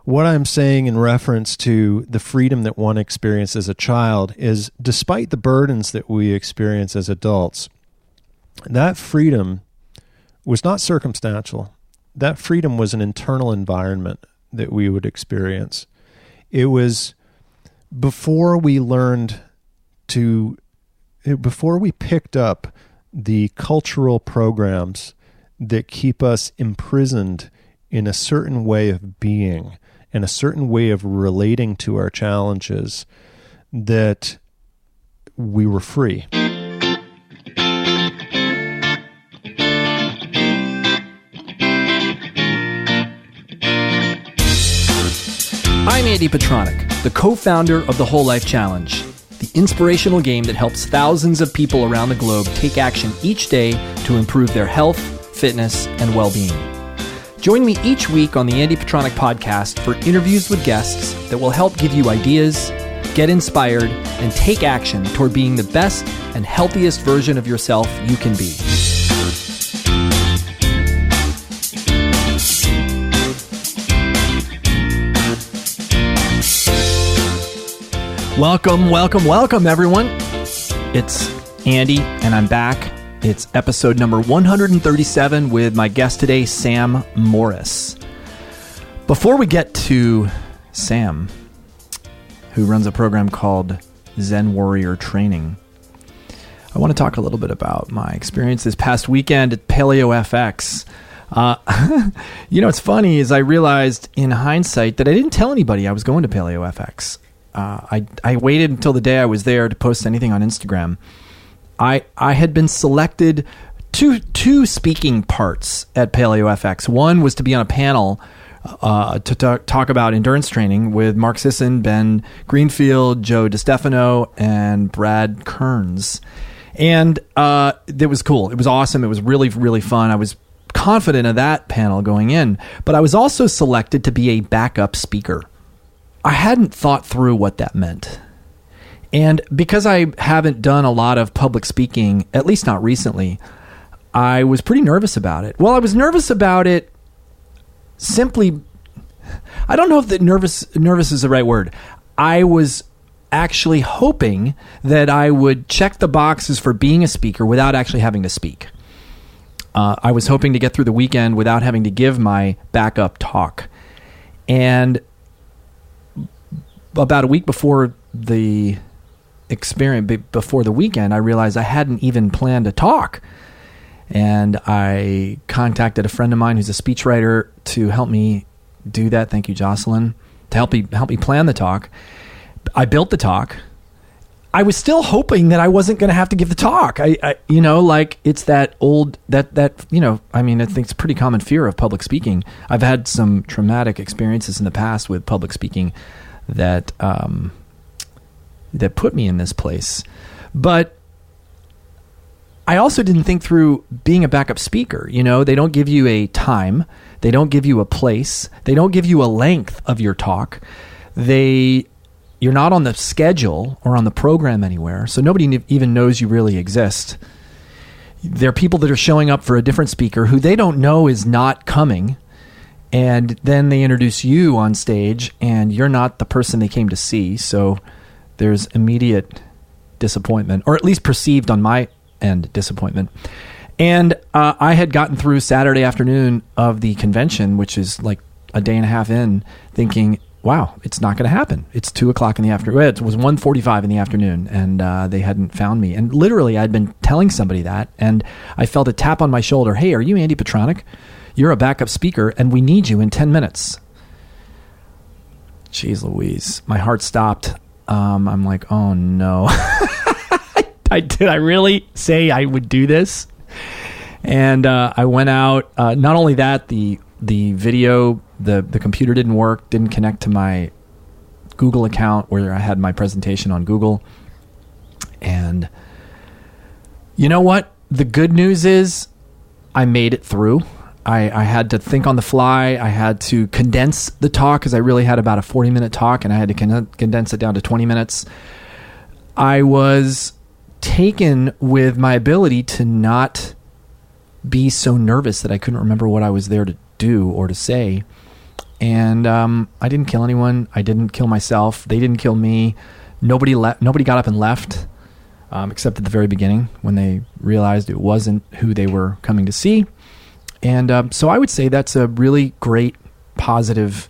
what I'm saying in reference to the freedom that one experienced as a child is, despite the burdens that we experience as adults, that freedom was not circumstantial. That freedom was an internal environment that we would experience. It was before we picked up the cultural programs that keep us imprisoned in a certain way of being and a certain way of relating to our challenges, that we were free. I'm Andy Petronic, the co-founder of the Whole Life Challenge, the inspirational game that helps thousands of people around the globe take action each day to improve their health, fitness, and well-being. Join me each week on the Andy Petronic podcast for interviews with guests that will help give you ideas, get inspired, and take action toward being the best and healthiest version of yourself you can be. Welcome, everyone. It's Andy, and I'm back. It's episode number 137 with my guest today, Sam Morris. Before we get to Sam, who runs a program called Zen Warrior Training, I want to talk a little bit about my experience this past weekend at Paleo FX. What's funny is I realized in hindsight that I didn't tell anybody I was going to Paleo FX. I waited until the day I was there to post anything on Instagram. I had been selected two speaking parts at Paleo FX. One was to be on a panel to talk about endurance training with Mark Sisson, Ben Greenfield, Joe DeStefano, and Brad Kearns. And it was cool. It was awesome. It was really, really fun. I was confident of that panel going in. But I was also selected to be a backup speaker. I hadn't thought through what that meant. And because I haven't done a lot of public speaking, at least not recently, I was pretty nervous about it. Well, I was nervous about it simply, I don't know if that nervous is the right word. I was actually hoping that I would check the boxes for being a speaker without actually having to speak. I was hoping to get through the weekend without having to give my backup talk. And about a week before the weekend, I realized I hadn't even planned a talk. And I contacted a friend of mine who's a speechwriter to help me do that. Thank you, Jocelyn, to help me plan the talk. I built the talk. I was still hoping that I wasn't going to have to give the talk. It's that old, I think it's a pretty common fear of public speaking. I've had some traumatic experiences in the past with public speaking that put me in this place. But I also didn't think through being a backup speaker. They don't give you a time. They don't give you a place. They don't give you a length of your talk. You're not on the schedule or on the program anywhere, so nobody even knows you really exist. There are people that are showing up for a different speaker who they don't know is not coming, and then they introduce you on stage, and you're not the person they came to see, so there's immediate disappointment, or at least perceived on my end disappointment. And I had gotten through Saturday afternoon of the convention, which is like a day and a half in, thinking, wow, it's not going to happen. It's 2:00 in the afternoon. It was 1:45 in the afternoon, and they hadn't found me. And literally, I'd been telling somebody that, and I felt a tap on my shoulder. Hey, are you Andy Petronic? You're a backup speaker, and we need you in 10 minutes. Jeez Louise. My heart stopped. I'm like, oh no. Did I really say I would do this? And I went out. Not only that, the video, the computer didn't work, didn't connect to my Google account where I had my presentation on Google. And you know what? The good news is I made it through. I had to think on the fly. I had to condense the talk because I really had about a 40-minute talk, and I had to condense it down to 20 minutes. I was taken with my ability to not be so nervous that I couldn't remember what I was there to do or to say. And I didn't kill anyone. I didn't kill myself. They didn't kill me. Nobody got up and left, except at the very beginning when they realized it wasn't who they were coming to see. And so I would say that's a really great, positive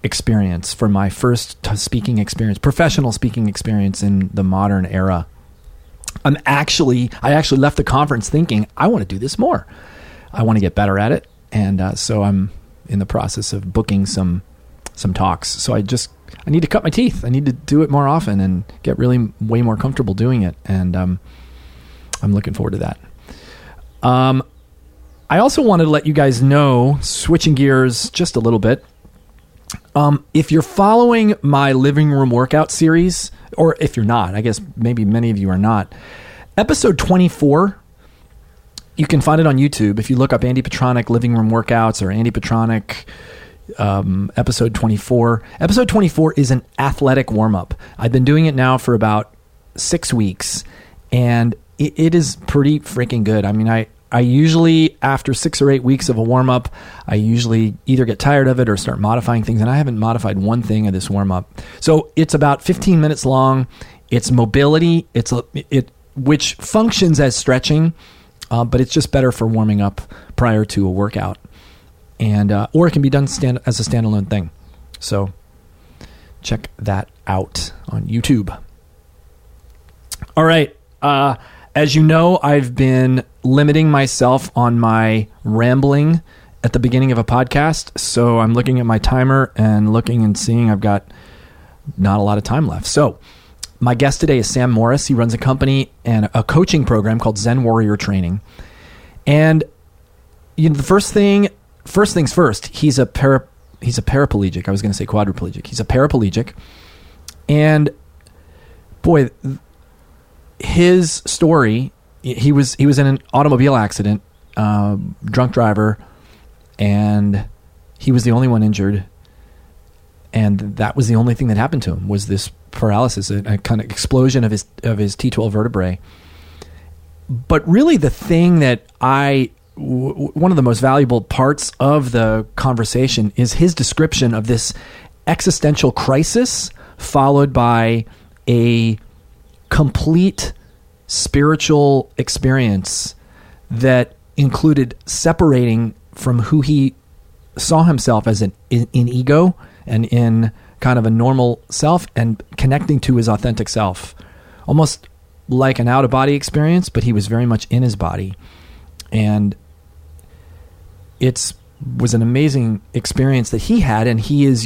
experience for my first speaking experience, professional speaking experience in the modern era. I actually left the conference thinking, I want to do this more. I want to get better at it. And so I'm in the process of booking some talks. So I need to cut my teeth. I need to do it more often and get really way more comfortable doing it. And I'm looking forward to that. I also wanted to let you guys know, switching gears just a little bit, if you're following my living room workout series, or if you're not, I guess maybe many of you are not, episode 24, you can find it on YouTube. If you look up Andy Petronic living room workouts or Andy Petronic episode 24. Episode 24 is an athletic warm-up. I've been doing it now for about 6 weeks, and it is pretty freaking good. I mean, I usually, after 6 or 8 weeks of a warm-up, I usually either get tired of it or start modifying things, and I haven't modified one thing of this warm-up. So it's about 15 minutes long. It's mobility, which functions as stretching, but it's just better for warming up prior to a workout. And or it can be done as a standalone thing. So check that out on YouTube. All right. As you know, I've been limiting myself on my rambling at the beginning of a podcast. So I'm looking at my timer and looking and seeing I've got not a lot of time left. So my guest today is Sam Morris. He runs a company and a coaching program called Zen Warrior Training. And the first things first, he's a paraplegic. I was going to say quadriplegic. He's a paraplegic. And boy, his story, he was in an automobile accident, drunk driver, and he was the only one injured. And that was the only thing that happened to him, was this paralysis, a kind of explosion of his T12 vertebrae. But really the thing that one of the most valuable parts of the conversation is his description of this existential crisis followed by a complete spiritual experience that included separating from who he saw himself as in ego and in kind of a normal self and connecting to his authentic self, almost like an out-of-body experience, but he was very much in his body. And it was an amazing experience that he had, and he has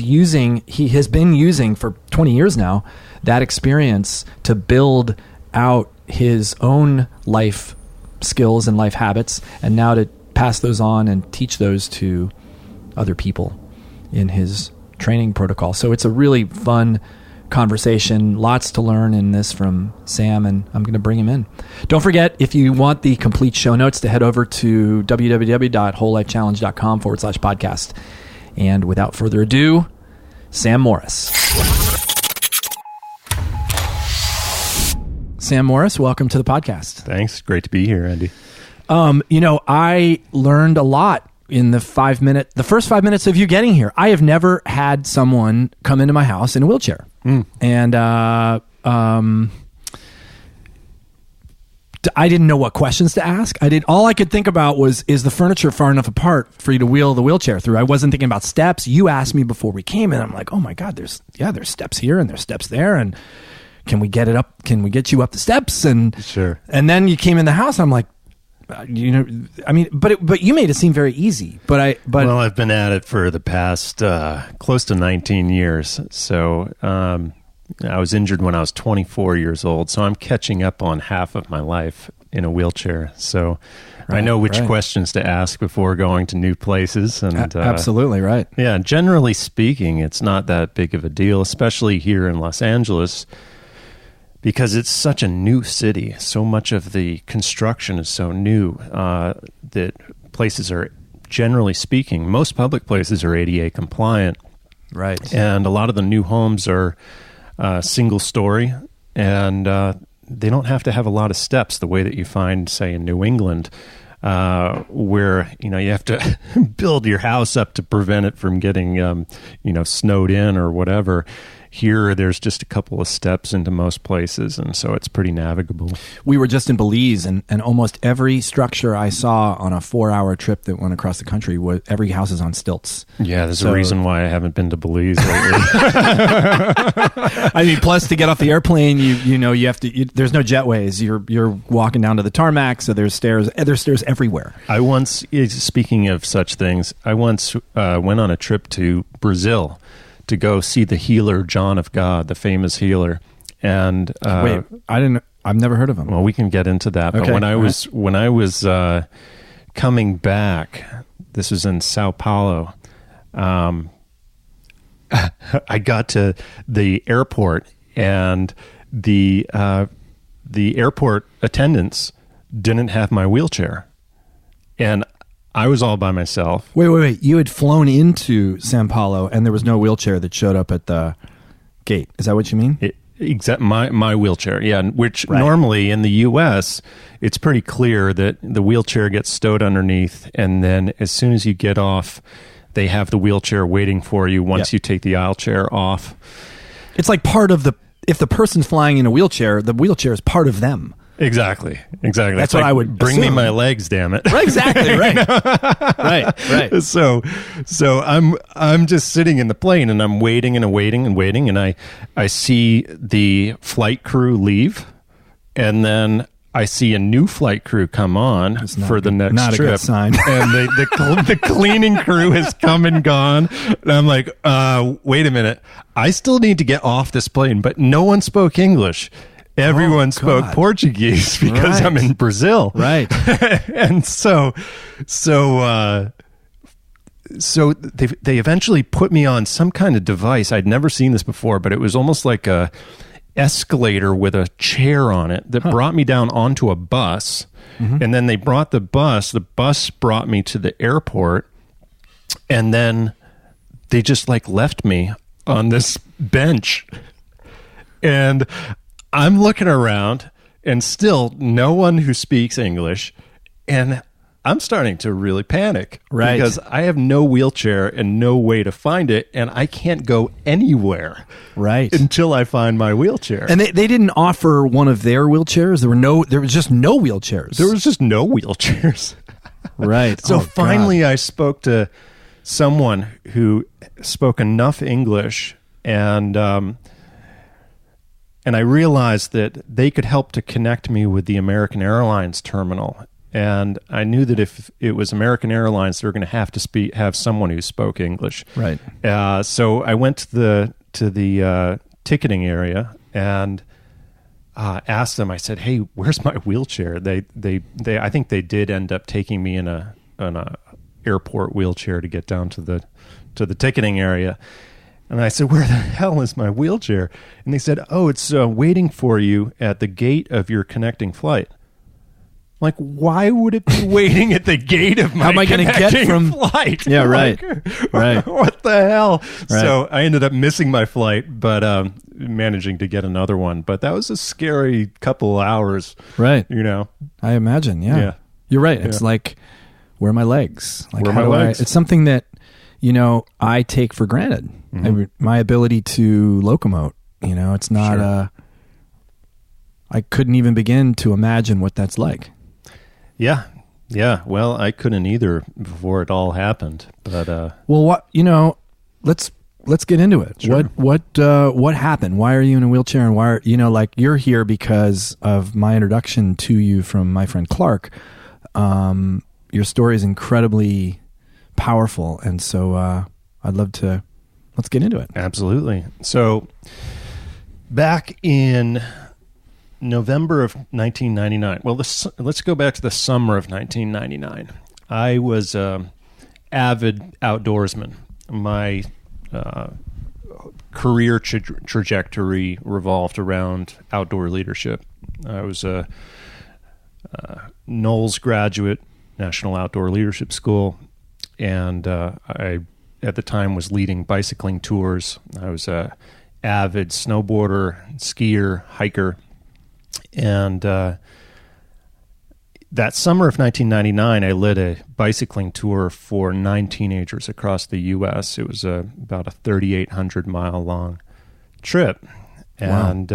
been using for 20 years now, that experience to build out his own life skills and life habits, and now to pass those on and teach those to other people in his training protocol. So it's a really fun conversation, lots to learn in this from Sam, and I'm going to bring him in. Don't forget, if you want the complete show notes, to head over to www.wholelifechallenge.com/podcast. And without further ado, Sam Morris. Sam Morris, welcome to the podcast. Thanks. Great to be here, Andy. I learned a lot in the first 5 minutes of you getting here. I have never had someone come into my house in a wheelchair. And I didn't know what questions to ask. All I could think about was, is the furniture far enough apart for you to wheel the wheelchair through? I wasn't thinking about steps. You asked me before we came, and I'm like, oh my God, there's steps here and there's steps there, and can we get it up? Can we get you up the steps? And sure. And then you came in the house, and I'm like, but you made it seem very easy. Well, I've been at it for the past close to 19 years. So I was injured when I was 24 years old. So I'm catching up on half of my life in a wheelchair. So I know which questions to ask before going to new places. And absolutely right. Yeah, generally speaking, it's not that big of a deal, especially here in Los Angeles, because it's such a new city. So much of the construction is so new that places are, generally speaking, most public places are ADA compliant. Right. And a lot of the new homes are single story, and they don't have to have a lot of steps the way that you find, say, in New England. where you have to build your house up to prevent it from getting snowed in or whatever. Here, there's just a couple of steps into most places, and so it's pretty navigable. We were just in Belize, and almost every structure I saw on a 4-hour trip that went across the country, every house is on stilts. Yeah, there's a reason why I haven't been to Belize lately. I mean, plus to get off the airplane, you have to. There's no jetways. You're walking down to the tarmac, so there's stairs. There's stairs everywhere. Speaking of such things, I once went on a trip to Brazil to go see the healer John of God, the famous healer. And wait, I've never heard of him. Well, we can get into that. Okay. But when I was coming back, this was in Sao Paulo. I got to the airport, and the airport attendants didn't have my wheelchair, and I was all by myself. Wait. You had flown into Sao Paulo and there was no wheelchair that showed up at the gate. Is that what you mean? Except my wheelchair. Yeah. Which normally in the U.S., it's pretty clear that the wheelchair gets stowed underneath. And then as soon as you get off, they have the wheelchair waiting for you once you take the aisle chair off. It's like if the person's flying in a wheelchair, the wheelchair is part of them. Exactly. That's what I would bring assume. Me my legs, damn it. Right, exactly, right. right. So I'm just sitting in the plane, and I'm waiting, and I see the flight crew leave, and then I see a new flight crew come on for the next not trip. A good sign. And the cleaning crew has come and gone. And I'm like, wait a minute. I still need to get off this plane, but no one spoke English. Everyone spoke Portuguese because I'm in Brazil. Right. And so they eventually put me on some kind of device. I'd never seen this before, but it was almost like a escalator with a chair on it that brought me down onto a bus. Mm-hmm. And then they brought the bus brought me to the airport, and then they just left me on this bench. And I'm looking around, and still no one who speaks English, and I'm starting to really panic. Right. Because I have no wheelchair and no way to find it, and I can't go anywhere. Right. Until I find my wheelchair. And they didn't offer one of their wheelchairs? There was just no wheelchairs. There was just no wheelchairs. Right. So finally I spoke to someone who spoke enough English, and I realized that they could help to connect me with the American Airlines terminal. And I knew that if it was American Airlines, they were going to have someone who spoke English. Right. So I went to the ticketing area and asked them. I said, "Hey, where's my wheelchair?" They I think they did end up taking me in a airport wheelchair to get down to the ticketing area. And I said, "Where the hell is my wheelchair?" And they said, "Oh, it's waiting for you at the gate of your connecting flight." I'm like, why would it be waiting at the gate of my How am I going to get from flight? Yeah, right. Right. What the hell? Right. So I ended up missing my flight, but managing to get another one. But that was a scary couple hours. Right. I imagine. Yeah. You're right. It's like, where are my legs? Like, where are my legs? It's something that, I take for granted. Mm-hmm. My ability to locomote. It's not Sure. I couldn't even begin to imagine what that's like. Yeah. Well, I couldn't either before it all happened. But let's get into it. Sure. What happened? Why are you in a wheelchair? And why are you're here because of my introduction to you from my friend Clark. Your story is incredibly powerful, and so I'd love to. Let's get into it. Absolutely. So back in November of 1999. Well, let's go back to the summer of 1999. I was avid outdoorsman. My career trajectory revolved around outdoor leadership. I was a Knowles graduate, National Outdoor Leadership School, and I, at the time, was leading bicycling tours. I was a avid snowboarder, skier, hiker. And that summer of 1999, I led a bicycling tour for 9 teenagers across the U.S. It was about a 3,800-mile-long trip. And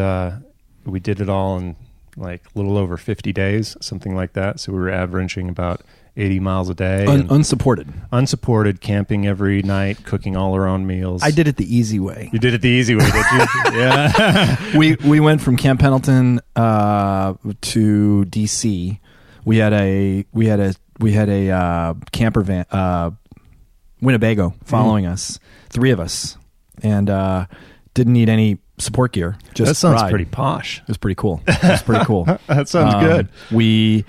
we did it all in like a little over 50 days, something like that. So we were averaging about 80 miles a day. Unsupported. Unsupported, camping every night, cooking all our own meals. I did it the easy way. You did it the easy way, did you? Yeah. We went from Camp Pendleton to DC. We had a camper van, Winnebago, following us, 3 of us, and didn't need any support gear. Just that sounds ride. pretty posh. It was pretty cool. That sounds good. We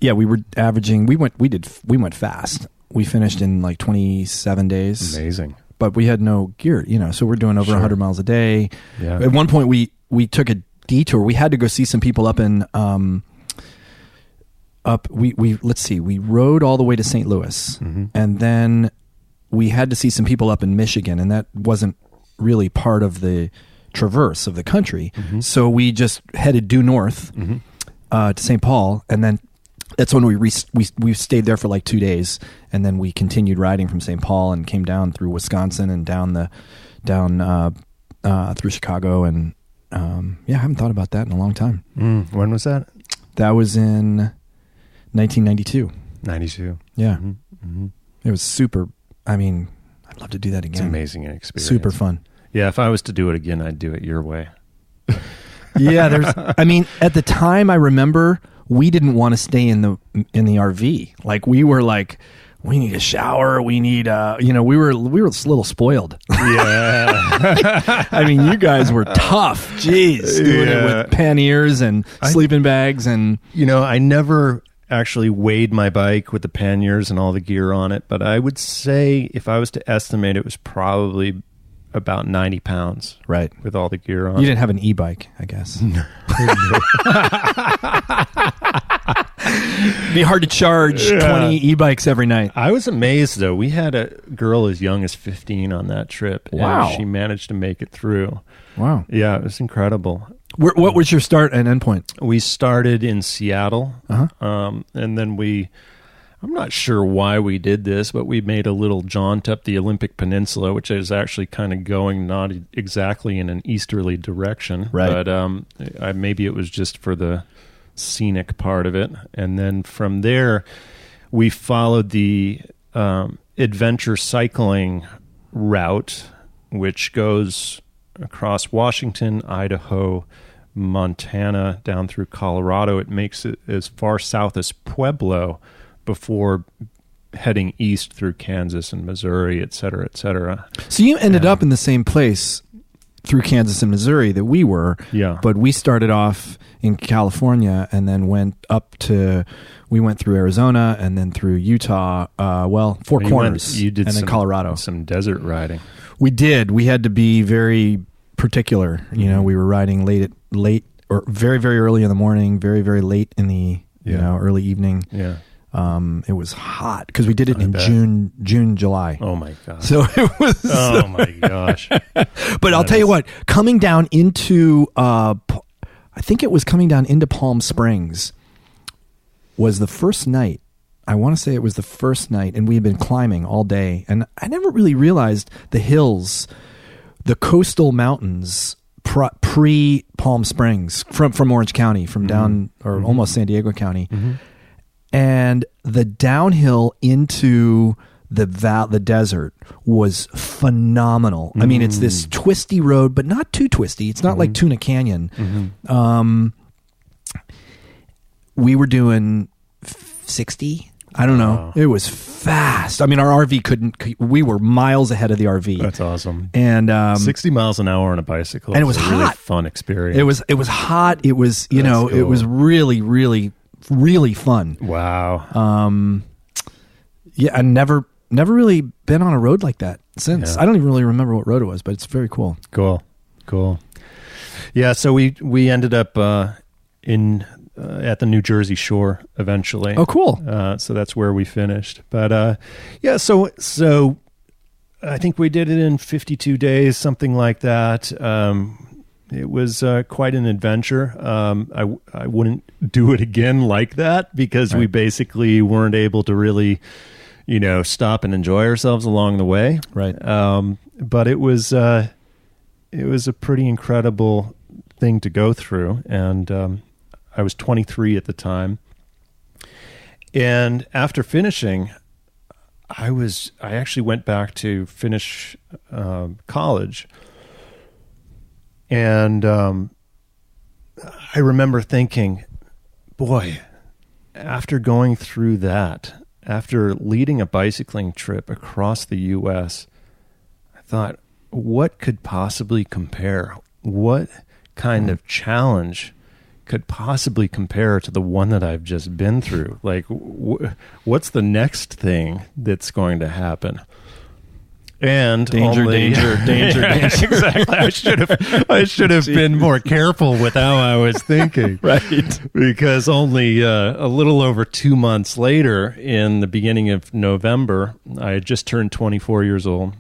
were averaging. We went fast. We finished in like 27 days. Amazing. But we had no gear, so we're doing over 100 miles a day. Yeah. At one point, we took a detour. We had to go see some people up in we rode all the way to St. Louis, and then we had to see some people up in Michigan, and that wasn't really part of the traverse of the country. So we just headed due north to St. Paul, and then that's when we stayed there for like 2 days, and then we continued riding from St. Paul and came down through Wisconsin and down through Chicago, and I haven't thought about that in a long time. When was that? That was in 1992. 92. Yeah. It was super. I mean, I'd love to do that again. It's an amazing experience. Super fun. Yeah, if I was to do it again, I'd do it your way. Yeah, at the time I remember we didn't want to stay in the RV. Like we were like, we need a shower. We need we were a little spoiled. Yeah. I mean, you guys were tough. Jeez, doing it with panniers and sleeping bags and I never actually weighed my bike with the panniers and all the gear on it, but I would say if I was to estimate, it was probably about 90 pounds. Right. With all the gear on. You didn't have an e-bike, I guess. No. It'd be hard to charge 20 e-bikes every night. I was amazed, though. We had a girl as young as 15 on that trip. Wow. And she managed to make it through. Wow. Yeah, it was incredible. What was your start and end point? We started in Seattle, and then I'm not sure why we did this, but we made a little jaunt up the Olympic Peninsula, which is actually kind of going not exactly in an easterly direction. Right. But maybe it was just for the scenic part of it. And then from there, we followed the adventure cycling route, which goes across Washington, Idaho, Montana, down through Colorado. It makes it as far south as Pueblo before heading east through Kansas and Missouri, et cetera, et cetera. So you ended up in the same place through Kansas and Missouri that we were. Yeah. But we started off in California and then went through Arizona and then through Utah, Four Corners, you did and then Colorado. Some desert riding. We did. We had to be very particular. We were riding late or very, very early in the morning, very, very late in the early evening. Yeah. It was hot because we did it in June, July. Oh my gosh. So it was. Oh my gosh. But I'll tell you what, coming down into, I think it was coming down into Palm Springs was the first night. I want to say it was the first night, and we had been climbing all day. And I never really realized the hills, the coastal mountains pre Palm Springs from Orange County, from down or almost San Diego County. And the downhill into the desert was phenomenal. I mean, it's this twisty road, but not too twisty. It's not like Tuna Canyon. We were doing 60. I don't know. It was fast. I mean, our RV we were miles ahead of the RV. That's awesome. And 60 miles an hour on a bicycle. And it was hot. Really fun experience. It was hot. It was, cool. It was really, really, really fun. Wow. Yeah, I never really been on a road like that since. I don't even really remember what road it was, but it's very cool. Cool. Yeah, so we ended up at the New Jersey shore eventually. Oh, cool. So that's where we finished. But so I think we did it in 52 days, something like that. It was quite an adventure. I wouldn't do it again like that because we basically weren't able to really, stop and enjoy ourselves along the way. Right. But it was a pretty incredible thing to go through, and I was 23 at the time. And after finishing, I actually went back to finish college. And I remember thinking, boy, after going through that, after leading a bicycling trip across the U.S., I thought, what could possibly compare? What kind of challenge could possibly compare to the one that I've just been through? Like, what's the next thing that's going to happen? And danger. Exactly. I should have been more careful with how I was thinking. Right. Because only a little over 2 months later, in the beginning of November, I had just turned 24 years old,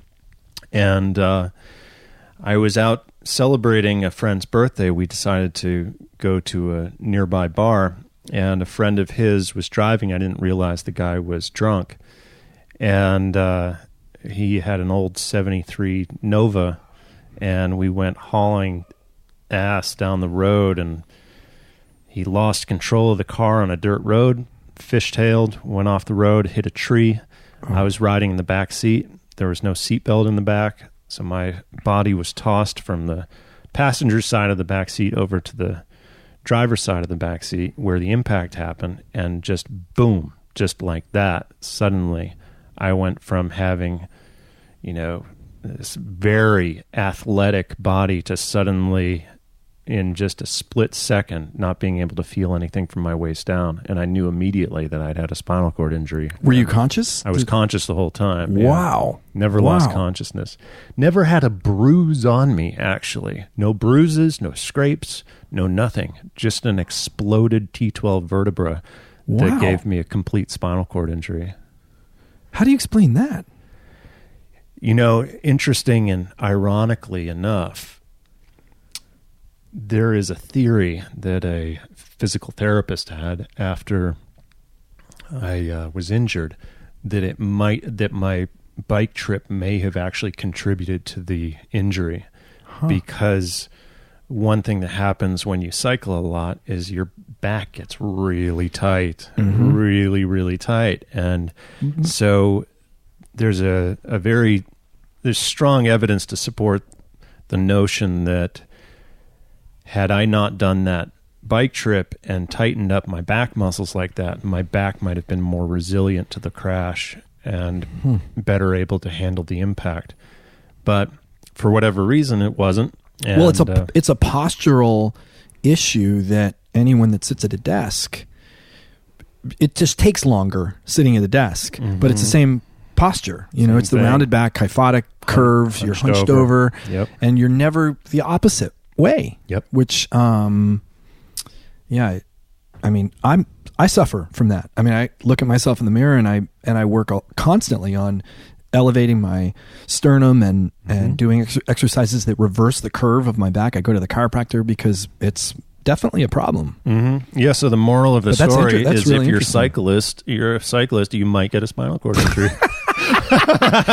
and I was out celebrating a friend's birthday. We decided to go to a nearby bar, and a friend of his was driving. I didn't realize the guy was drunk, and he had an old 73 Nova, and we went hauling ass down the road, and he lost control of the car on a dirt road, fishtailed, went off the road, hit a tree. I was riding in the back seat. There was no seatbelt in the back, so my body was tossed from the passenger side of the back seat over to the driver's side of the back seat where the impact happened, and just boom, just like that, suddenly I went from having, this very athletic body to suddenly, in just a split second, not being able to feel anything from my waist down. And I knew immediately that I'd had a spinal cord injury. Were you conscious? I was conscious the whole time. Wow. Yeah. Never lost consciousness. Never had a bruise on me, actually. No bruises, no scrapes, no nothing. Just an exploded T12 vertebra that gave me a complete spinal cord injury. How do you explain that? Interesting and ironically enough, there is a theory that a physical therapist had after I was injured that my bike trip may have actually contributed to the injury, because one thing that happens when you cycle a lot is your back gets really tight, really, really tight. And so there's there's strong evidence to support the notion that had I not done that bike trip and tightened up my back muscles like that, my back might have been more resilient to the crash and better able to handle the impact. But for whatever reason, it wasn't. And, well, it's a postural issue that anyone that sits at a desk, it just takes longer sitting at the desk, but it's the same posture. It's the rounded back, kyphotic curves. You're hunched over, and you're never the opposite way. Yep. Which, I suffer from that. I look at myself in the mirror and I work constantly on elevating my sternum and doing exercises that reverse the curve of my back. I go to the chiropractor because it's definitely a problem. Yeah. So the moral of the story is really if you're a cyclist, you might get a spinal cord injury.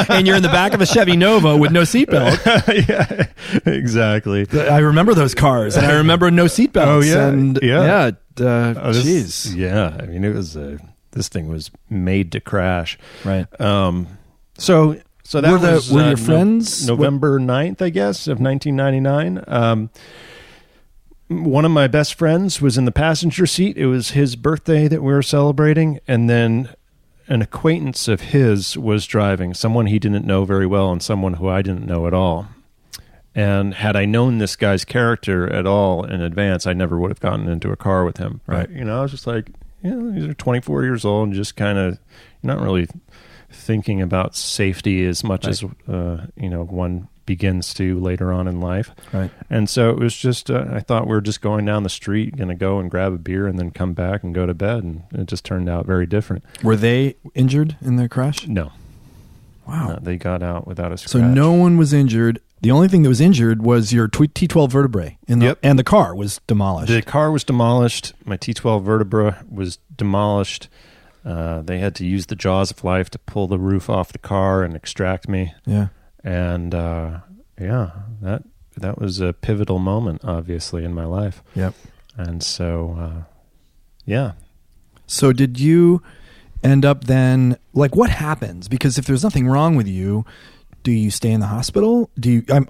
And you're in the back of a Chevy Nova with no seatbelt. Yeah, exactly. I remember those cars, and I remember no seatbelts. Oh yeah, and jeez. Yeah, it was this thing was made to crash. Right. So that were your friends November 9th, I guess, of 1999. One of my best friends was in the passenger seat. It was his birthday that we were celebrating, and then an acquaintance of his was driving, someone he didn't know very well and someone who I didn't know at all. And had I known this guy's character at all in advance, I never would have gotten into a car with him. Right. I was just like, these are 24 years old, and just kind of not really thinking about safety as much as, one begins to later on in life. Right. And so it was just, I thought we were just going down the street, going to go and grab a beer and then come back and go to bed. And it just turned out very different. Were they injured in their crash? No. Wow. No, they got out without a scratch. So no one was injured The only thing that was injured was your T12 vertebrae, and the car was demolished. The car was demolished. My T12 vertebra was demolished. They had to use the jaws of life to pull the roof off the car and extract me. Yeah. And that was a pivotal moment, obviously, in my life. Yep. And so, yeah. So did you end up then, like, what happens? Because if there's nothing wrong with you, do you stay in the hospital?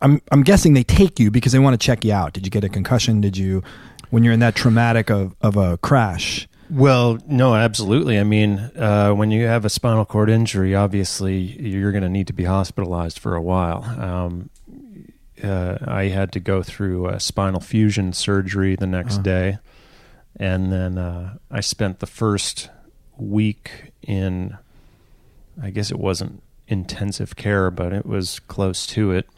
I'm guessing they take you because they want to check you out. Did you get a concussion? Did you, when you're in that traumatic of a crash? Well, no, absolutely. I mean, when you have a spinal cord injury, obviously you're going to need to be hospitalized for a while. I had to go through a spinal fusion surgery the next day. And then I spent the first week in, I guess it wasn't intensive care, but it was close to it,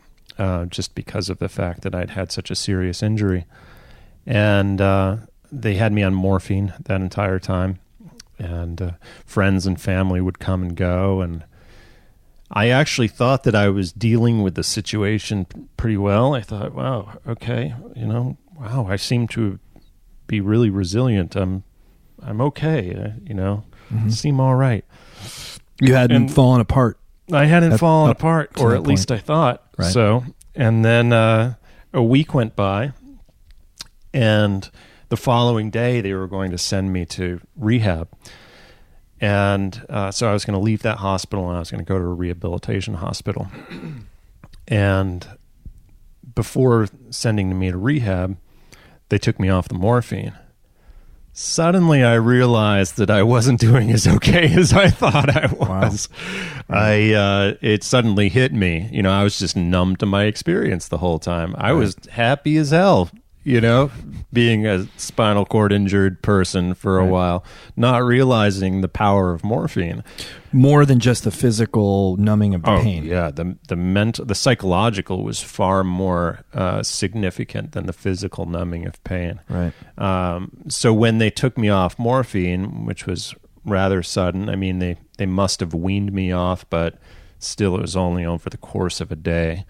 just because of the fact that I'd had such a serious injury. And they had me on morphine that entire time. And friends and family would come and go. And I actually thought that I was dealing with the situation pretty well. I thought, wow, okay, wow, I seem to be really resilient. I'm okay, seem all right. You hadn't fallen apart. I hadn't fallen apart, or at least I thought so. And then a week went by, and the following day they were going to send me to rehab. And so I was going to leave that hospital and I was going to go to a rehabilitation hospital. And before sending me to rehab, they took me off the morphine. Suddenly I realized that I wasn't doing as okay as I thought I was. Wow. It suddenly hit me. I was just numb to my experience the whole time. I was happy as hell, being a spinal cord injured person for a while, not realizing the power of morphine. More than just the physical numbing of the pain. Yeah, the psychological was far more significant than the physical numbing of pain. Right. So when they took me off morphine, which was rather sudden, I mean, they must have weaned me off, but still it was only over the course of a day.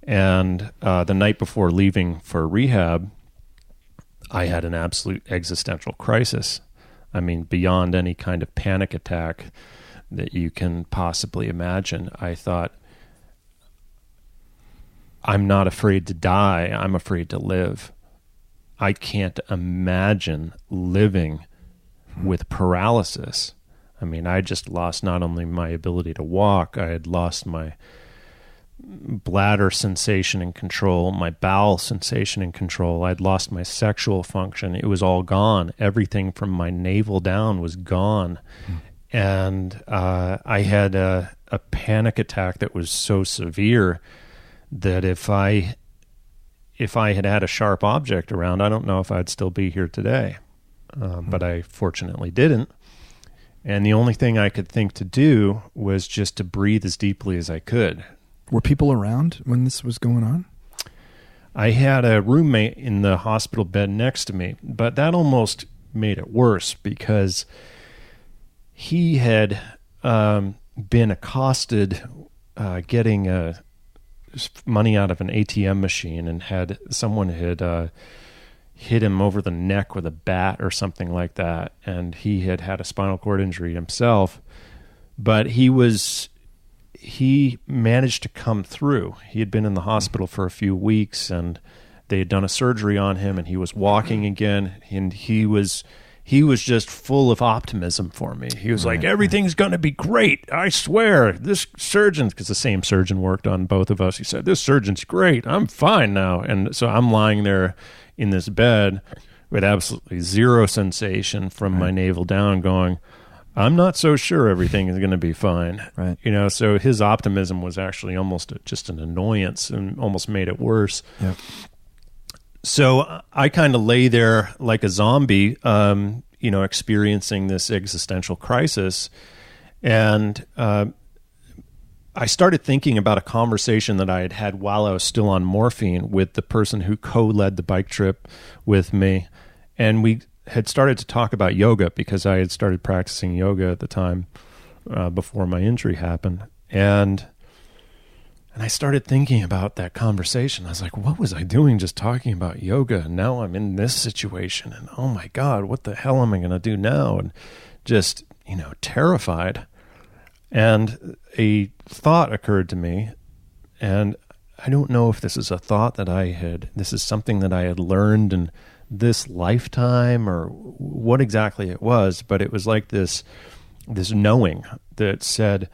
And the night before leaving for rehab, I had an absolute existential crisis. I mean, beyond any kind of panic attack that you can possibly imagine. I thought, I'm not afraid to die. I'm afraid to live. I can't imagine living with paralysis. I mean, I just lost not only my ability to walk, I had lost my bladder sensation and control, my bowel sensation and control. I'd lost my sexual function. It was all gone. Everything from my navel down was gone. And I had a panic attack that was so severe that if I had had a sharp object around, I don't know if I'd still be here today. But I fortunately didn't. And the only thing I could think to do was just to breathe as deeply as I could. Were people around when this was going on? I had a roommate in the hospital bed next to me, but that almost made it worse because he had been accosted getting money out of an ATM machine, and someone had hit him over the neck with a bat or something like that, and he had had a spinal cord injury himself, but he managed to come through. He had been in the hospital for a few weeks, and they had done a surgery on him, and he was walking again, and he was just full of optimism for me. He was like, everything's going to be great. I swear. This surgeon, because the same surgeon worked on both of us, he said, this surgeon's great. I'm fine now. And so I'm lying there in this bed with absolutely zero sensation from my navel down going, I'm not so sure everything is going to be fine. Right. So his optimism was actually almost just an annoyance and almost made it worse. Yep. So I kind of lay there like a zombie, experiencing this existential crisis. And I started thinking about a conversation that I had had while I was still on morphine with the person who co-led the bike trip with me. And we had started to talk about yoga because I had started practicing yoga at the time before my injury happened. And And I started thinking about that conversation. I was like, what was I doing just talking about yoga? And now I'm in this situation. And oh my God, what the hell am I going to do now? And just, terrified. And a thought occurred to me. And I don't know if this is a thought this is something that I had learned in this lifetime or what exactly it was, but it was like this knowing that said,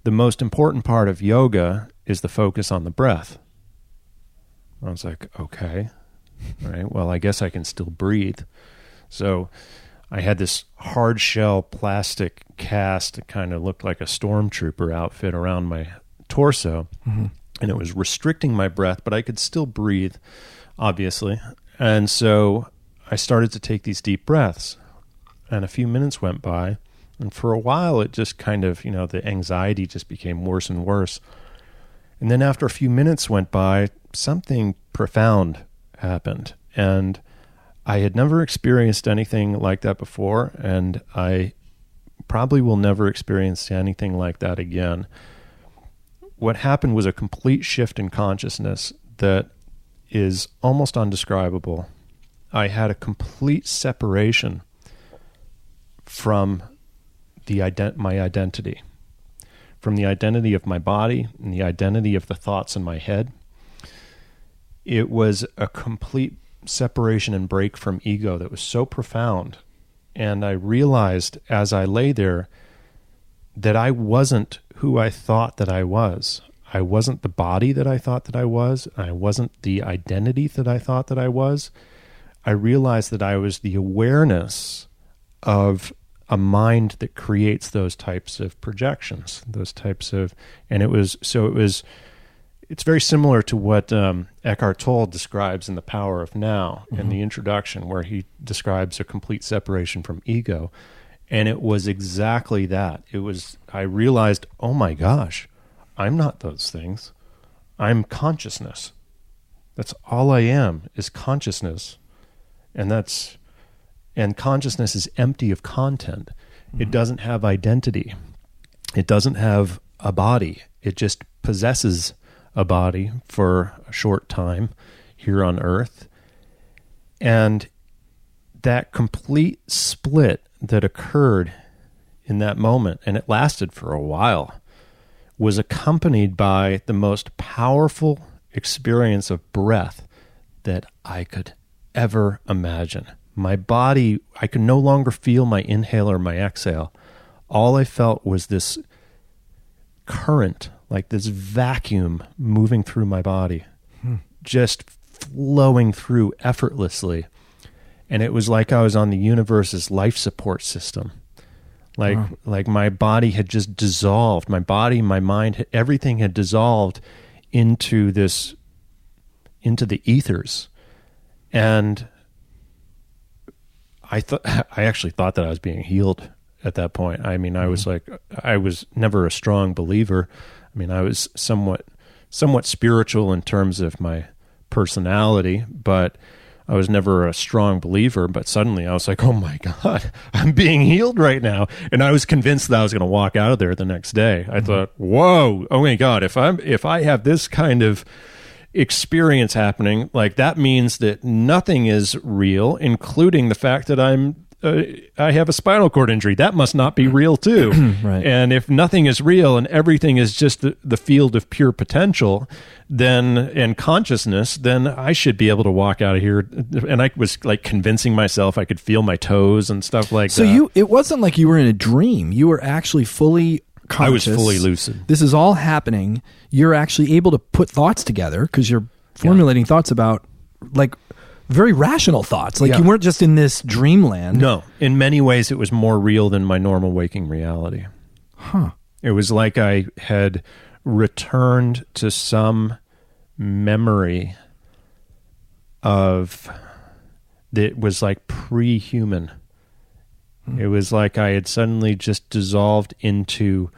the most important part of yoga is the focus on the breath. I was like, okay, all right, well, I guess I can still breathe. So I had this hard shell plastic cast that kind of looked like a stormtrooper outfit around my torso, and it was restricting my breath, but I could still breathe, obviously. And so I started to take these deep breaths, and a few minutes went by, and for a while it just kind of, the anxiety just became worse and worse. And then after a few minutes went by, something profound happened. And I had never experienced anything like that before, and I probably will never experience anything like that again. What happened was a complete shift in consciousness that is almost undescribable. I had a complete separation from my identity. From the identity of my body and the identity of the thoughts in my head. It was a complete separation and break from ego that was so profound. And I realized as I lay there that I wasn't who I thought that I was. I wasn't the body that I thought that I was. I wasn't the identity that I thought that I was. I realized that I was the awareness of a mind that creates those types of projections, it's very similar to what Eckhart Tolle describes in The Power of Now in the introduction, where he describes a complete separation from ego. And it was exactly that. I realized, oh my gosh, I'm not those things. I'm consciousness. That's all I am, is consciousness. And consciousness is empty of content. It doesn't have identity. It doesn't have a body. It just possesses a body for a short time here on Earth. And that complete split that occurred in that moment, and it lasted for a while, was accompanied by the most powerful experience of breath that I could ever imagine. My body, I could no longer feel my inhale or my exhale. All I felt was this current, like this vacuum moving through my body, just flowing through effortlessly. And it was like I was on the universe's life support system. Like my body had just dissolved. My body, my mind, everything had dissolved into the ethers. And I actually thought that I was being healed at that point. I mean, I was never a strong believer. I mean, I was somewhat spiritual in terms of my personality, but I was never a strong believer. But suddenly I was like, oh my God, I'm being healed right now. And I was convinced that I was going to walk out of there the next day. I thought, whoa, oh my God, if I have this kind of experience happening, like that means that nothing is real, including the fact that I have a spinal cord injury. That must not be real too. Right. And if nothing is real and everything is just the field of pure potential, and consciousness, then I should be able to walk out of here. And I was like convincing myself I could feel my toes and stuff like that. So it wasn't like you were in a dream. You were actually fully conscious. I was fully lucid. This is all happening. You're actually able to put thoughts together because you're formulating thoughts about like very rational thoughts. Like you weren't just in this dreamland. No, in many ways it was more real than my normal waking reality. Huh. It was like I had returned to some memory of that was like pre-human. It was like I had suddenly just dissolved into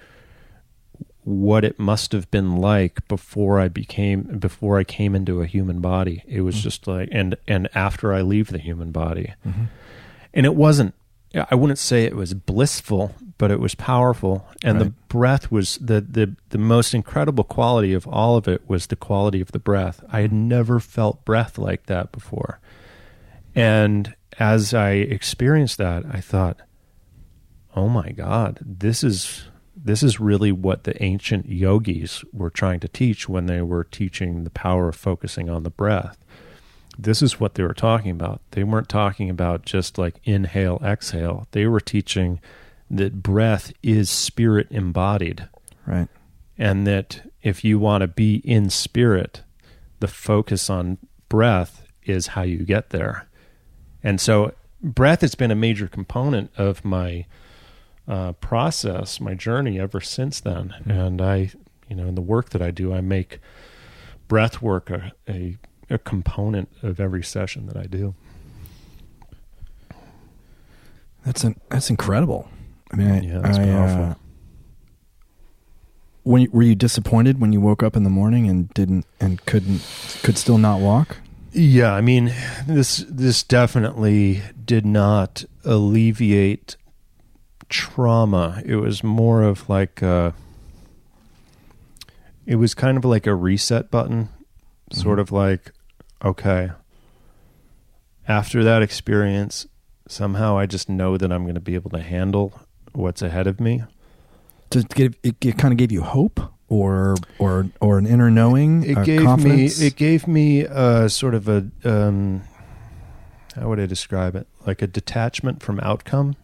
what it must have been like before I came into a human body. It was just like, and after I leave the human body. And it wasn't I wouldn't say it was blissful, but it was powerful. And the breath was the most incredible quality of all of it was the quality of the breath. I had never felt breath like that before. And as I experienced that, I thought, oh my God, this is really what the ancient yogis were trying to teach when they were teaching the power of focusing on the breath. This is what they were talking about. They weren't talking about just like inhale, exhale. They were teaching that breath is spirit embodied. Right. And that if you want to be in spirit, the focus on breath is how you get there. And so breath has been a major component of my process, my journey ever since then. Mm-hmm. And I, in the work that I do, I make breath work a component of every session that I do. That's incredible. I mean, that's powerful. Were you disappointed when you woke up in the morning and could still not walk? Yeah, I mean, this definitely did not alleviate trauma. It was more of like it was kind of like a reset button, sort of like, okay, after that experience, somehow I just know that I'm going to be able to handle what's ahead of me. It kind of gave you hope or an inner knowing, confidence? It gave me sort of a, how would I describe it? Like a detachment from outcome.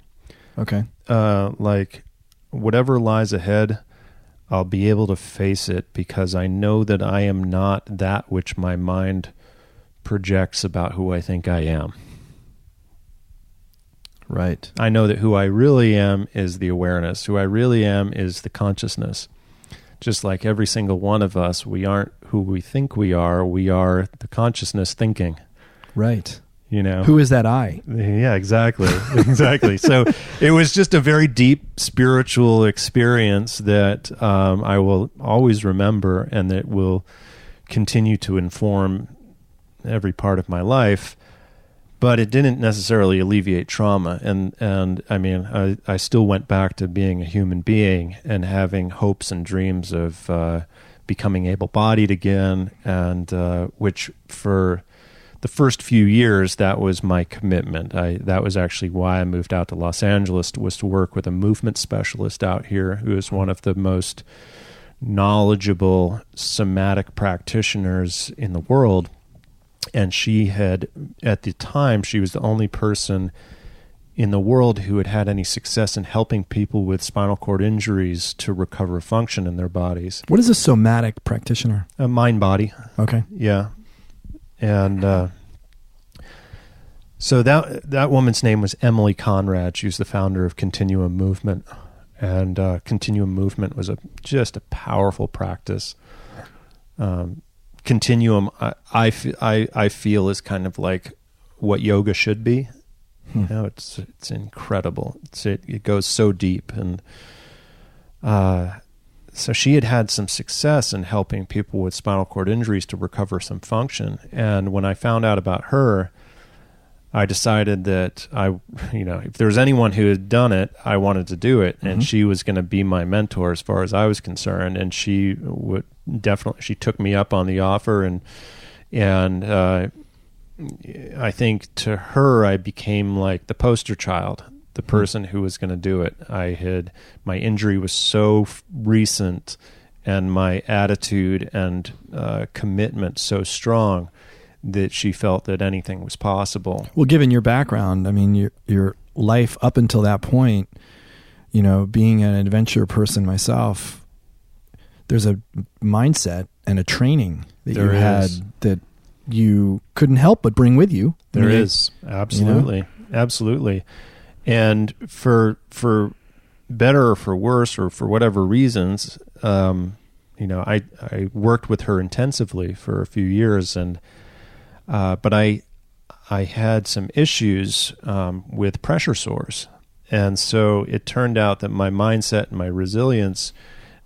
Okay. Like whatever lies ahead, I'll be able to face it because I know that I am not that which my mind projects about who I think I am. Right. I know that who I really am is the awareness. Who I really am is the consciousness. Just like every single one of us, we aren't who we think we are. We are the consciousness thinking. Right. Who is that I? Yeah, exactly. Exactly. So it was just a very deep spiritual experience that I will always remember and that will continue to inform every part of my life. But it didn't necessarily alleviate trauma. And I mean, I still went back to being a human being and having hopes and dreams of becoming able-bodied again, and which for the first few years, that was my commitment. That was actually why I moved out to Los Angeles, was to work with a movement specialist out here who is one of the most knowledgeable somatic practitioners in the world. And she had, at the time, she was the only person in the world who had had any success in helping people with spinal cord injuries to recover function in their bodies. What is a somatic practitioner? A mind-body. Okay. Yeah. And so that woman's name was Emily Conrad. She was the founder of Continuum Movement. And Continuum Movement was just a powerful practice. Continuum, I feel, is kind of like what yoga should be. It's incredible. It goes so deep, and so she had some success in helping people with spinal cord injuries to recover some function. And when I found out about her, I decided that if there was anyone who had done it, I wanted to do it, and she was going to be my mentor as far as I was concerned. And she took me up on the offer, and I think to her I became like the poster child, the person who was going to do it. My injury was so recent, and my attitude and commitment so strong that she felt that anything was possible. Well, given your background, I mean, your life up until that point, being an adventure person myself, there's a mindset and a training that you had that you couldn't help but bring with you. There is. Absolutely. Absolutely. And for better or for worse or for whatever reasons, I worked with her intensively for a few years, and but I had some issues with pressure sores. And so it turned out that my mindset and my resilience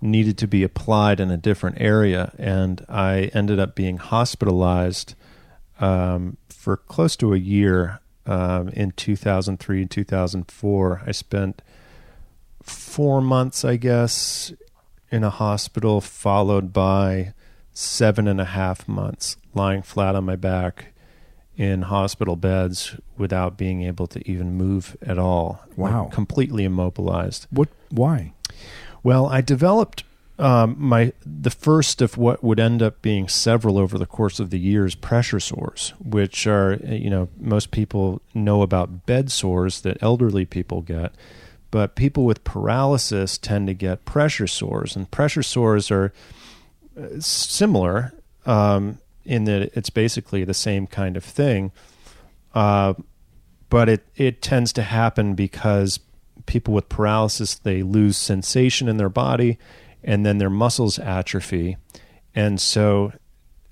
needed to be applied in a different area. And I ended up being hospitalized for close to a year in 2003 and 2004. I spent 4 months, I guess, in a hospital, followed by 7.5 months lying flat on my back in hospital beds without being able to even move at all. Wow. Like, completely immobilized. Why? Well, I developed the first of what would end up being several over the course of the years, pressure sores, which are, most people know about bed sores that elderly people get, but people with paralysis tend to get pressure sores, and pressure sores are similar in that it's basically the same kind of thing, but it tends to happen because people with paralysis, they lose sensation in their body, and then their muscles atrophy. And so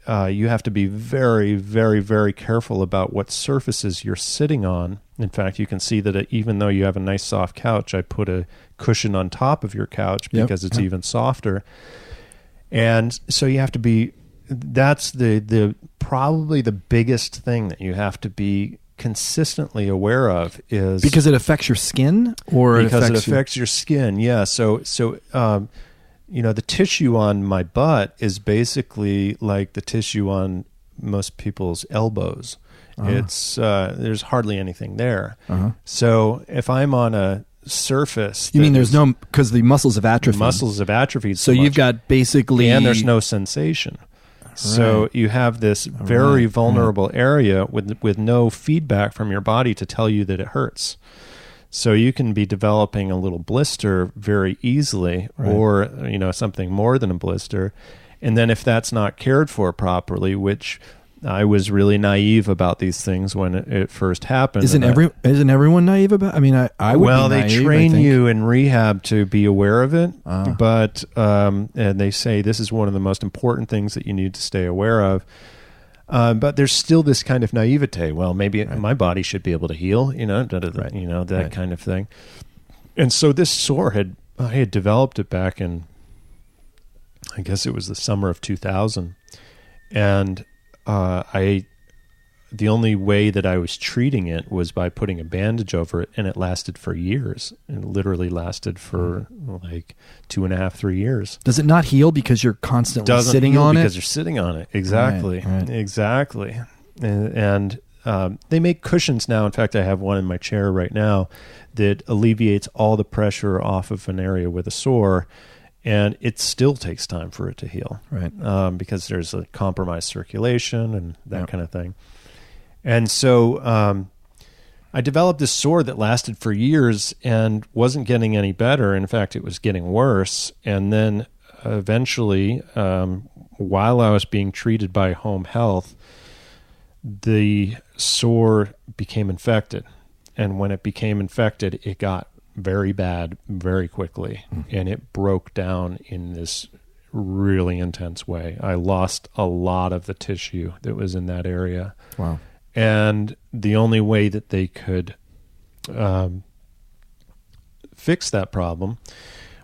you have to be very, very, very careful about what surfaces you're sitting on. In fact, you can see that even though you have a nice soft couch, I put a cushion on top of your couch because it's even softer. And so you have to be, that's the probably the biggest thing that you have to be consistently aware of is... Because it affects your skin? Or because it affects your skin, yeah. So the tissue on my butt is basically like the tissue on most people's elbows. It's there's hardly anything there. So if I'm on a surface, you mean there's no, because the muscles have atrophied. Muscles have atrophied. So you've got basically, and there's no sensation. Right. So you have this very vulnerable area with no feedback from your body to tell you that it hurts. So you can be developing a little blister very easily, or something more than a blister. And then if that's not cared for properly, which I was really naive about these things when it first happened. Isn't everyone naive about? I mean, I would. Well, be naive, they train you in rehab to be aware of it, but and they say this is one of the most important things that you need to stay aware of. But there's still this kind of naivete. Well, maybe my body should be able to heal, that kind of thing. And so this sore I had developed it back in, I guess it was the summer of 2000, and the only way that I was treating it was by putting a bandage over it, and it lasted for years. It literally lasted for like 2.5, 3 years. Does it not heal because you're constantly sitting on it? Because you're sitting on it. Exactly. Right. Exactly. And they make cushions now. In fact, I have one in my chair right now that alleviates all the pressure off of an area with a sore. And it still takes time for it to heal, because there's a compromised circulation and that kind of thing. And so I developed this sore that lasted for years and wasn't getting any better. In fact, it was getting worse. And then eventually, while I was being treated by home health, the sore became infected. And when it became infected, it got very bad very quickly, and it broke down in this really intense way. I lost a lot of the tissue that was in that area. Wow. And the only way that they could fix that problem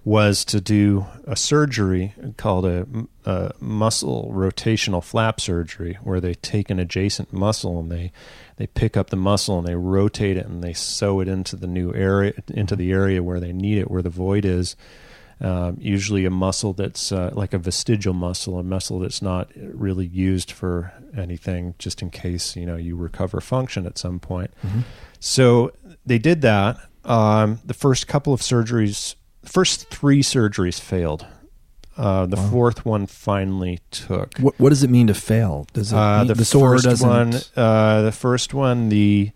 was to do a surgery called a muscle rotational flap surgery, where they take an adjacent muscle and they pick up the muscle and they rotate it and they sew it into the new area, into the area where they need it, where the void is. Usually a muscle that's like a vestigial muscle, a muscle that's not really used for anything, just in case you recover function at some point. So they did that. The first couple of surgeries. The first 3 surgeries failed. The fourth one finally took. What does it mean to fail? Does it mean the sore doesn't? The first one, the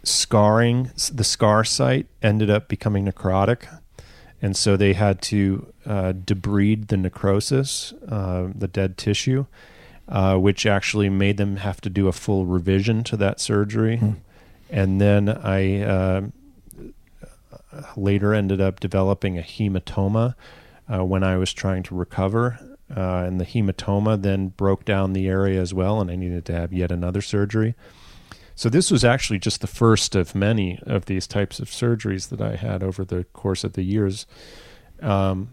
scarring, the scar site ended up becoming necrotic, and so they had to debride the necrosis, the dead tissue, which actually made them have to do a full revision to that surgery. And then I later ended up developing a hematoma when I was trying to recover, and the hematoma then broke down the area as well, and I needed to have yet another surgery. So this was actually just the first of many of these types of surgeries that I had over the course of the years. And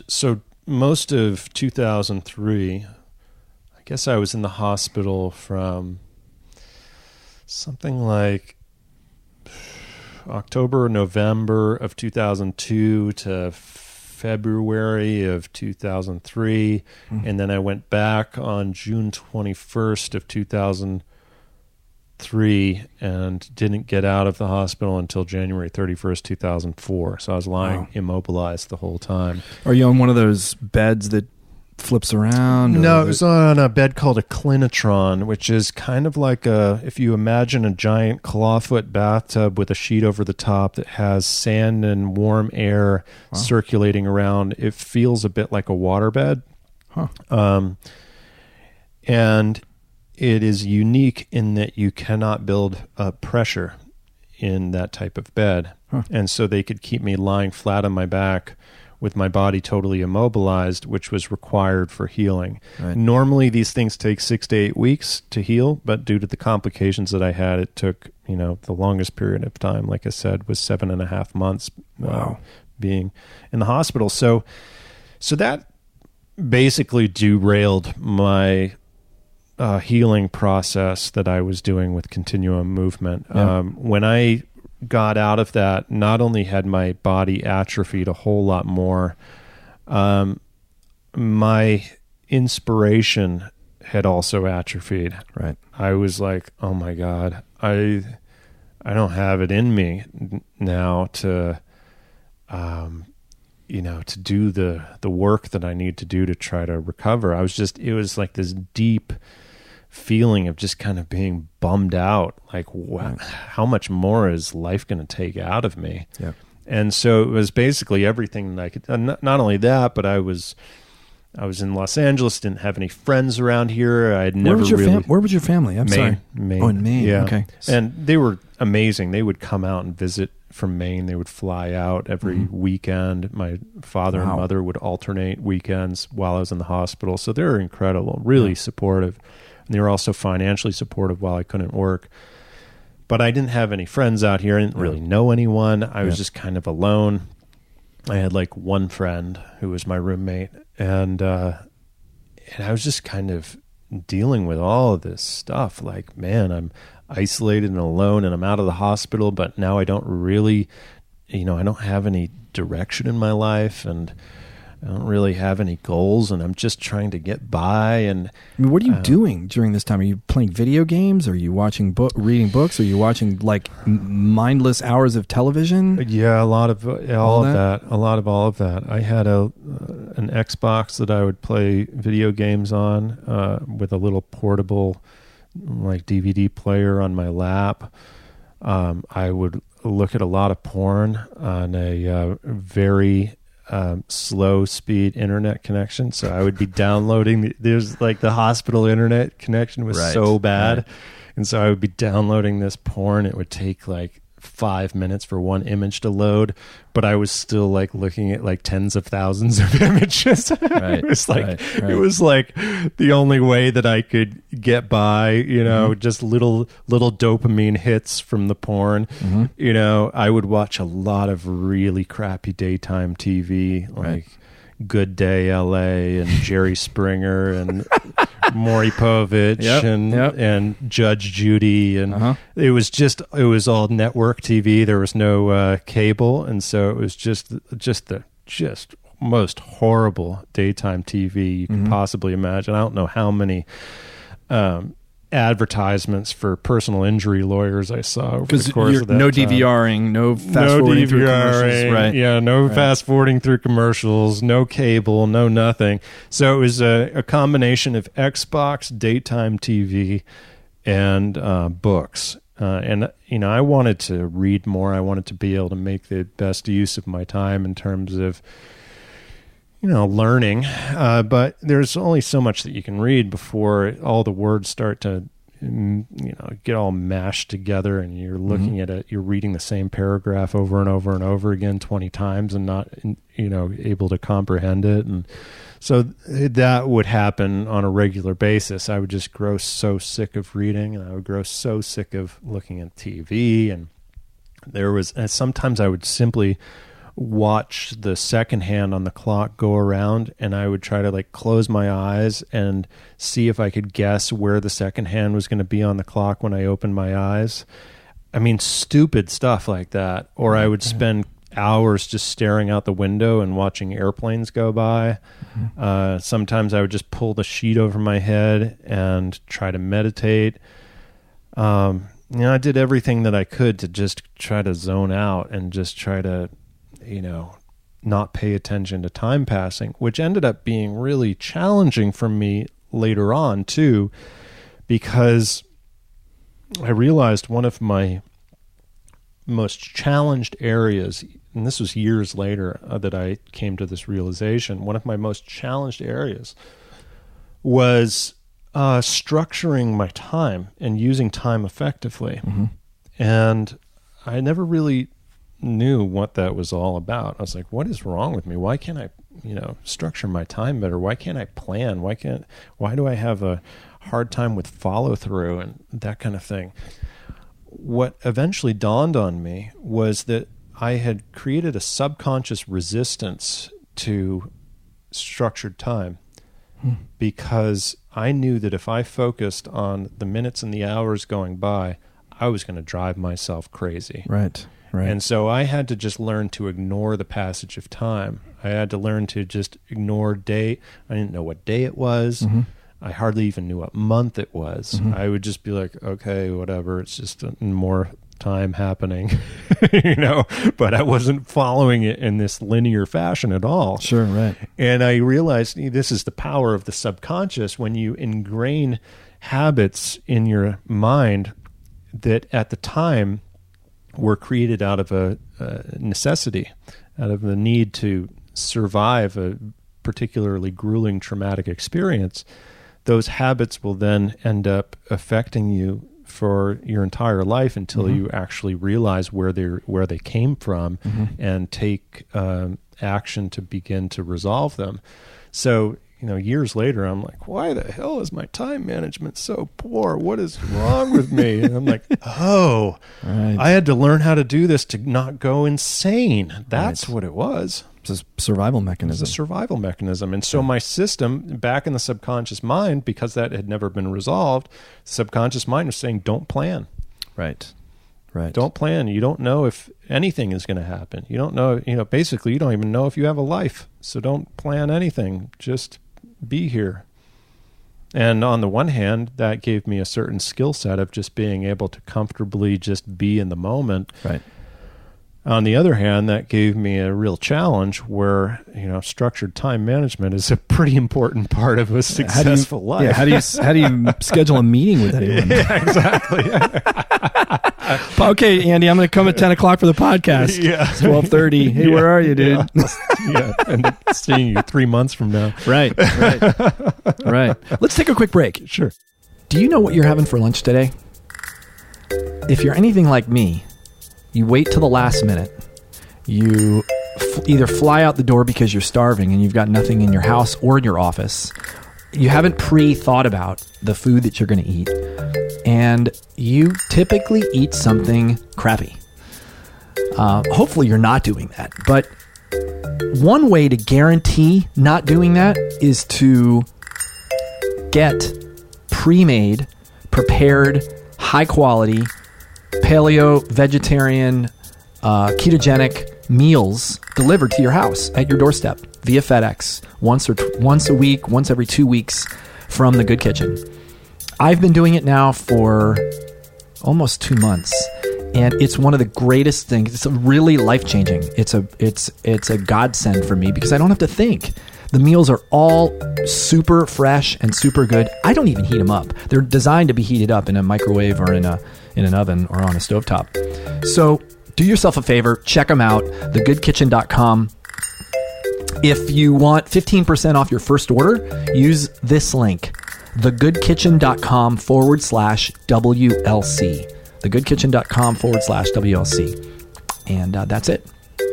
so most of 2003, I guess I was in the hospital from something like October, November of 2002 to February of 2003. And then I went back on June 21st of 2003 and didn't get out of the hospital until January 31st, 2004. So I was lying immobilized the whole time. Are you on one of those beds that flips around? No, it was on a bed called a clinitron, which is kind of like if you imagine a giant clawfoot bathtub with a sheet over the top that has sand and warm air circulating around. It feels a bit like a waterbed. And it is unique in that you cannot build pressure in that type of bed. And so they could keep me lying flat on my back with my body totally immobilized, which was required for healing. Right. Normally, these things take 6 to 8 weeks to heal, but due to the complications that I had, it took, the longest period of time, like I said, was 7.5 months being in the hospital. So that basically derailed my healing process that I was doing with continuum movement. Yeah. When I got out of that, not only had my body atrophied a whole lot more, my inspiration had also atrophied. Right. I was like, oh my God, I don't have it in me now to to do the work that I need to do to try to recover. It was like this deep feeling of just kind of being bummed out, like how much more is life going to take out of me? Yeah. And so it was basically everything that I could. Not only that, but I was in Los Angeles, didn't have any friends around here. I had never Where was your family? I'm sorry. Maine. Oh, in Maine. Yeah. Okay. And they were amazing. They would come out and visit from Maine. They would fly out every weekend. My father and mother would alternate weekends while I was in the hospital. So they were incredible, really supportive. And they were also financially supportive while I couldn't work. But I didn't have any friends out here. I didn't really know anyone. I was just kind of alone. I had like one friend who was my roommate. And I was just kind of dealing with all of this stuff. Like, man, I'm isolated and alone and I'm out of the hospital, but now I don't really, I don't have any direction in my life and I don't really have any goals and I'm just trying to get by. And I mean, what are you doing during this time? Are you playing video games? Are you watching reading books? Are you watching like mindless hours of television? Yeah, a lot of all of that. A lot of all of that. I had an Xbox that I would play video games on with a little portable like DVD player on my lap. I would look at a lot of porn on a very slow speed internet connection. So I would be downloading, there's like the hospital internet connection was so bad. Right. And so I would be downloading this porn. It would take like 5 minutes for one image to load, but I was still like looking at like tens of thousands of images. It was like, it was like the only way that I could get by, just little dopamine hits from the porn. I would watch a lot of really crappy daytime TV, like Good Day LA and Jerry Springer and Maury Povich and Judge Judy. And it was all network TV. There was no cable. And so it was just the most horrible daytime TV you could possibly imagine. I don't know how many advertisements for personal injury lawyers I saw over the course of that no time. DVRing, no fast forwarding through commercials, right? Yeah, fast forwarding through commercials, no cable, no nothing. So it was a combination of Xbox, daytime TV, and books. And I wanted to read more. I wanted to be able to make the best use of my time in terms of learning, but there's only so much that you can read before all the words start to, get all mashed together and you're looking at it, you're reading the same paragraph over and over and over again 20 times and not, able to comprehend it. And so that would happen on a regular basis. I would just grow so sick of reading and I would grow so sick of looking at TV. And sometimes I would simply watch the second hand on the clock go around, and I would try to like close my eyes and see if I could guess where the second hand was going to be on the clock when I opened my eyes. I mean, stupid stuff like that. Or I would spend hours just staring out the window and watching airplanes go by. Sometimes I would just pull the sheet over my head and try to meditate. I did everything that I could to just try to zone out and just try to, not pay attention to time passing, which ended up being really challenging for me later on too, because I realized one of my most challenged areas, and this was years later that I came to this realization, one of my most challenged areas was structuring my time and using time effectively. And I never really knew what that was all about. I was like, what is wrong with me? Why can't I, structure my time better? Why can't I plan? Why do I have a hard time with follow through and that kind of thing? What eventually dawned on me was that I had created a subconscious resistance to structured time because I knew that if I focused on the minutes and the hours going by, I was going to drive myself crazy. Right. And so I had to just learn to ignore the passage of time. I had to learn to just ignore date. I didn't know what day it was. I hardly even knew what month it was. I would just be like, okay, whatever. It's just more time happening, but I wasn't following it in this linear fashion at all. Sure, right. And I realized this is the power of the subconscious. When you ingrain habits in your mind that at the time were created out of a necessity, out of the need to survive a particularly grueling traumatic experience, those habits will then end up affecting you for your entire life until you actually realize where they came from and take action to begin to resolve them. So, years later, I'm like, why the hell is my time management so poor? What is wrong with me? And I'm like, right. I had to learn how to do this to not go insane. That's what it was. It's a survival mechanism. It's a survival mechanism. And so my system back in the subconscious mind, because that had never been resolved, the subconscious mind was saying, don't plan. Right. Don't plan. You don't know if anything is going to happen. You don't know, basically you don't even know if you have a life. So don't plan anything. Just be here. And on the one hand, that gave me a certain skill set of just being able to comfortably just be in the moment. Right. On the other hand, that gave me a real challenge where, structured time management is a pretty important part of a successful life. Yeah, how do you schedule a meeting with anyone? Yeah, exactly. Okay, Andy, I'm going to come at 10 o'clock for the podcast. Yeah. It's 12:30. Hey, where are you, dude? Yeah, and seeing you 3 months from now. Right. Let's take a quick break. Sure. Do you know what you're having for lunch today? If you're anything like me, you wait till the last minute. You either fly out the door because you're starving and you've got nothing in your house or in your office. You haven't pre-thought about the food that you're going to eat. And you typically eat something crappy. Hopefully you're not doing that. But one way to guarantee not doing that is to get pre-made, prepared, high-quality, paleo, vegetarian, ketogenic meals delivered to your house at your doorstep via FedEx once a week, once every 2 weeks from the Good Kitchen. I've been doing it now for almost 2 months, and it's one of the greatest things. It's really life-changing. It's a godsend for me because I don't have to think. The meals are all super fresh and super good. I don't even heat them up. They're designed to be heated up in a microwave or in an oven or on a stovetop. So do yourself a favor, check them out, thegoodkitchen.com. If you want 15% off your first order, use this link, thegoodkitchen.com/WLC. thegoodkitchen.com/WLC. And that's it.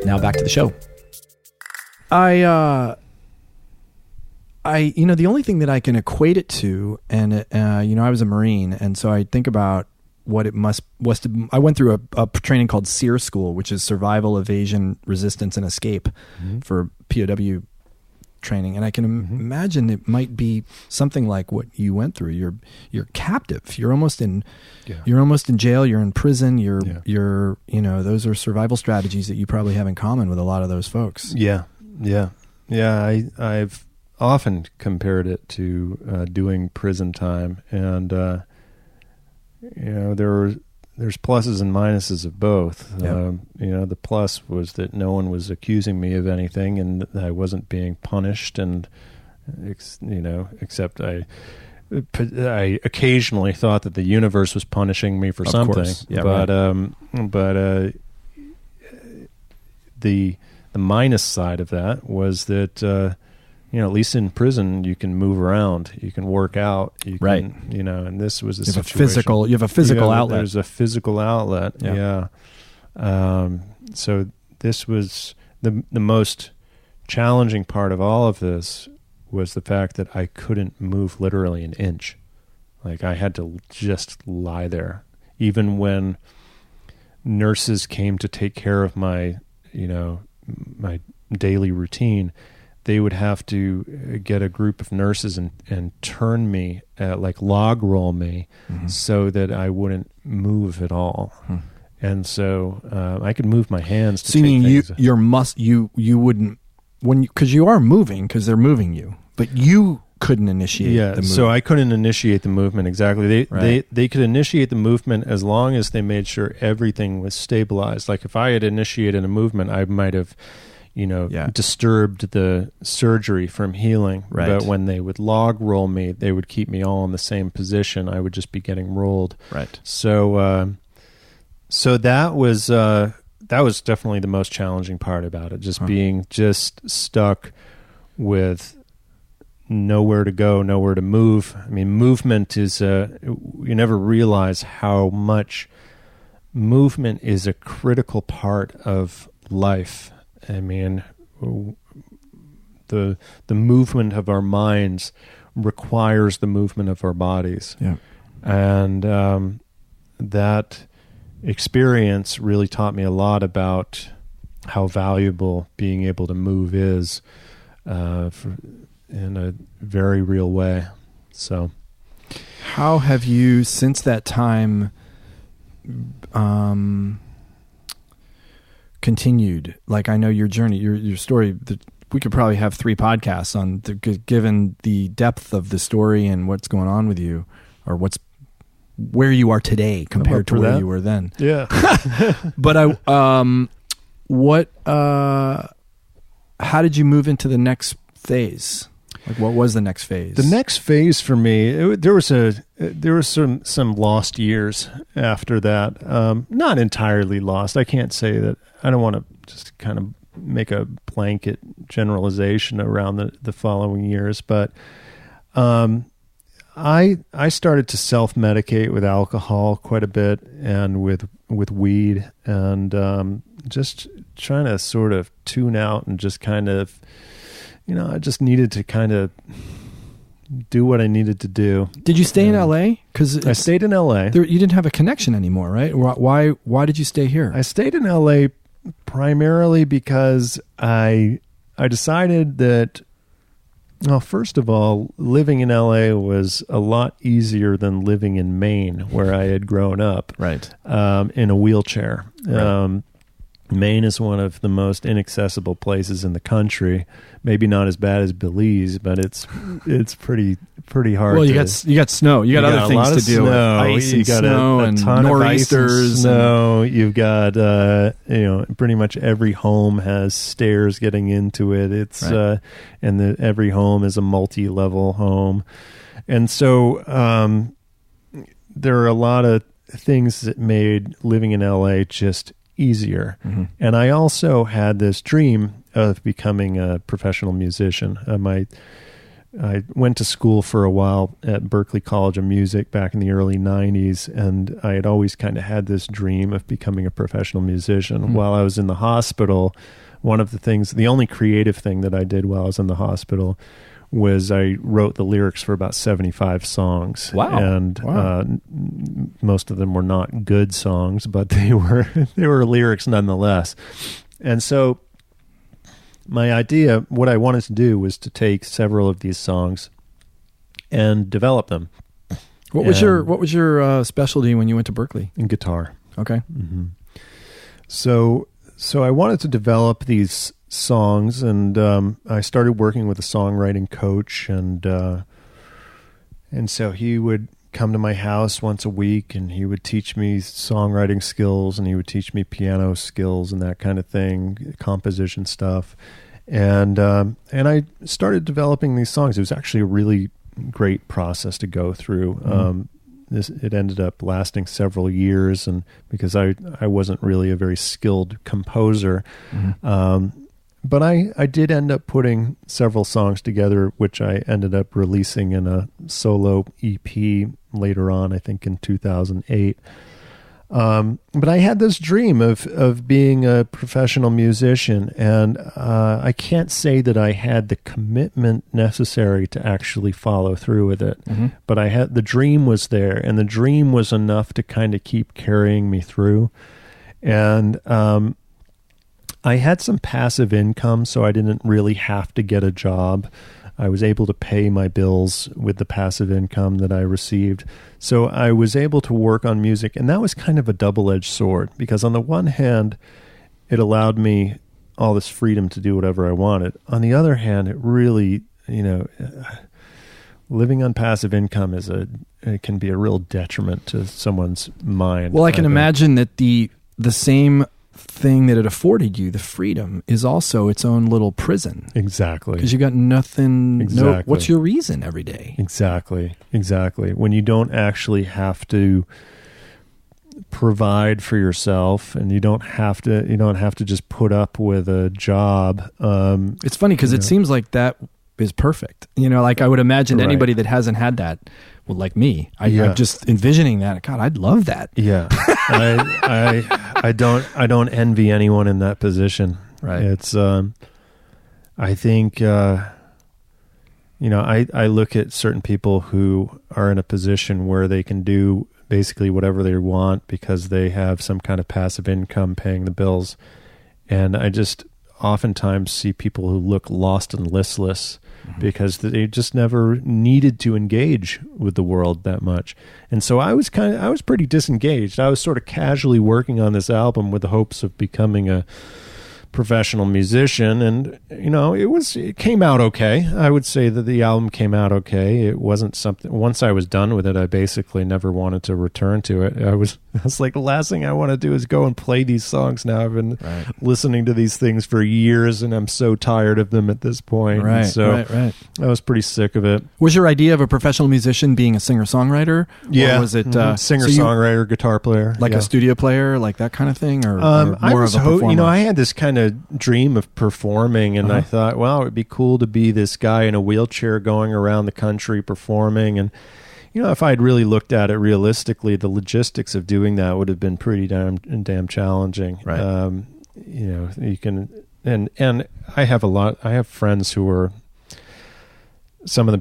Now back to the show. The only thing that I can equate it to, and I was a Marine, and so I think about what it was to. I went through a training called SEER School, which is Survival, Evasion, Resistance, and Escape for POW training, and I can imagine it might be something like what you went through. You're captive. You're almost in jail. You're in prison. You're those are survival strategies that you probably have in common with a lot of those folks. Yeah. I've often compared it to doing prison time, and there's pluses and minuses of both. The plus was that no one was accusing me of anything, and I wasn't being punished, and except I occasionally thought that the universe was punishing me for something. But the minus side of that was that at least in prison you can move around, you can work out, you can, and this was a situation. You have a physical outlet. There's a physical outlet. Yeah. So this was the most challenging part of all of this was the fact that I couldn't move literally an inch. Like I had to just lie there. Even when nurses came to take care of my daily routine, they would have to get a group of nurses and turn me, like log roll me, so that I wouldn't move at all. And so I could move my hands to take things. You wouldn't, because you are moving, because they're moving you, but you couldn't initiate the movement. So I couldn't initiate the movement, exactly. They could initiate the movement as long as they made sure everything was stabilized. Like if I had initiated a movement, I might have disturbed the surgery from healing. Right. But when they would log roll me, they would keep me all in the same position. I would just be getting rolled. Right. So that was definitely the most challenging part about it. Just being stuck with nowhere to go, nowhere to move. I mean, movement is you never realize how much movement is a critical part of life. I mean, the movement of our minds requires the movement of our bodies. Yeah. And that experience really taught me a lot about how valuable being able to move is in a very real way. So how have you, since that time, continued? Like, I know your journey, your story, we could probably have 3 podcasts on given the depth of the story and what's going on with you, or where you are today compared to where you were then. Yeah. But how did you move into the next phase? Like, what was the next phase? The next phase for me, there was some lost years after that. Not entirely lost. I can't say that. I don't want to just kind of make a blanket generalization around the following years, but I started to self-medicate with alcohol quite a bit, and with weed, and just trying to sort of tune out and just kind of, I just needed to kind of do what I needed to do. Did you stay in LA? Because I stayed in LA. You didn't have a connection anymore, right? Why did you stay here? I stayed in LA primarily because I decided that, well, first of all, living in LA was a lot easier than living in Maine, where I had grown up. Right. In a wheelchair. Right. Maine is one of the most inaccessible places in the country. Maybe not as bad as Belize, but it's pretty hard. Well, you got snow. You got other things to do. Ice and snow and nor'easters. Snow. You've got pretty much every home has stairs getting into it. It's right. And every home is a multi-level home, and so there are a lot of things that made living in LA just easier. Mm-hmm. And I also had this dream of becoming a professional musician. I went to school for a while at Berklee College of Music back in the early 90s, and I had always kind of had this dream of becoming a professional musician. Mm-hmm. While I was in the hospital, the only creative thing that I did while I was in the hospital was I wrote the lyrics for about 75 songs. Wow. And most of them were not good songs, but they were lyrics nonetheless. And so my idea, what I wanted to do was to take several of these songs and develop them. What was your specialty when you went to Berkeley? In guitar. Okay. Mm-hmm. So I wanted to develop these songs, and I started working with a songwriting coach, and so he would come to my house once a week, and he would teach me songwriting skills, and he would teach me piano skills and that kind of thing, composition stuff, and I started developing these songs. It was actually a really great process to go through. It ended up lasting several years, and because I wasn't really a very skilled composer. But I did end up putting several songs together, which I ended up releasing in a solo EP later on, I think in 2008. But I had this dream of being a professional musician, and I can't say that I had the commitment necessary to actually follow through with it. But the dream was there, and the dream was enough to kind of keep carrying me through. And I had some passive income, so I didn't really have to get a job. I was able to pay my bills with the passive income that I received. So I was able to work on music, and that was kind of a double-edged sword, because on the one hand, it allowed me all this freedom to do whatever I wanted. On the other hand, it really, living on passive income it can be a real detriment to someone's mind. Well, I can imagine that the same thing that it afforded you, the freedom, is also its own little prison. Exactly. Because you got nothing. Exactly. What's your reason every day? Exactly. When you don't actually have to provide for yourself, and you don't have to just put up with a job. It's funny because it seems like that is perfect. Like I would imagine anybody that hasn't had that, well, like me, I'm just envisioning that. God, I'd love that. Yeah. I don't envy anyone in that position. Right. It's, I think, I look at certain people who are in a position where they can do basically whatever they want because they have some kind of passive income paying the bills. And I just oftentimes see people who look lost and listless because they just never needed to engage with the world that much. And so I was pretty disengaged. I was sort of casually working on this album with the hopes of becoming a professional musician, and it came out okay. I would say that the album came out okay. It wasn't something, once I was done with it, I basically never wanted to return to it. I was like, the last thing I want to do is go and play these songs now. I've been listening to these things for years, and I'm so tired of them at this point. Right, so I was pretty sick of it. Was your idea of a professional musician being a singer-songwriter? Yeah. Or was it singer-songwriter, guitar player. Like a studio player, like that kind of thing? Or more of a performer? I had this kind of dream of performing, and I thought, wow, it would be cool to be this guy in a wheelchair going around the country performing. And if I'd really looked at it realistically, the logistics of doing that would have been pretty damn challenging. Right. You can, and I have friends who are some of the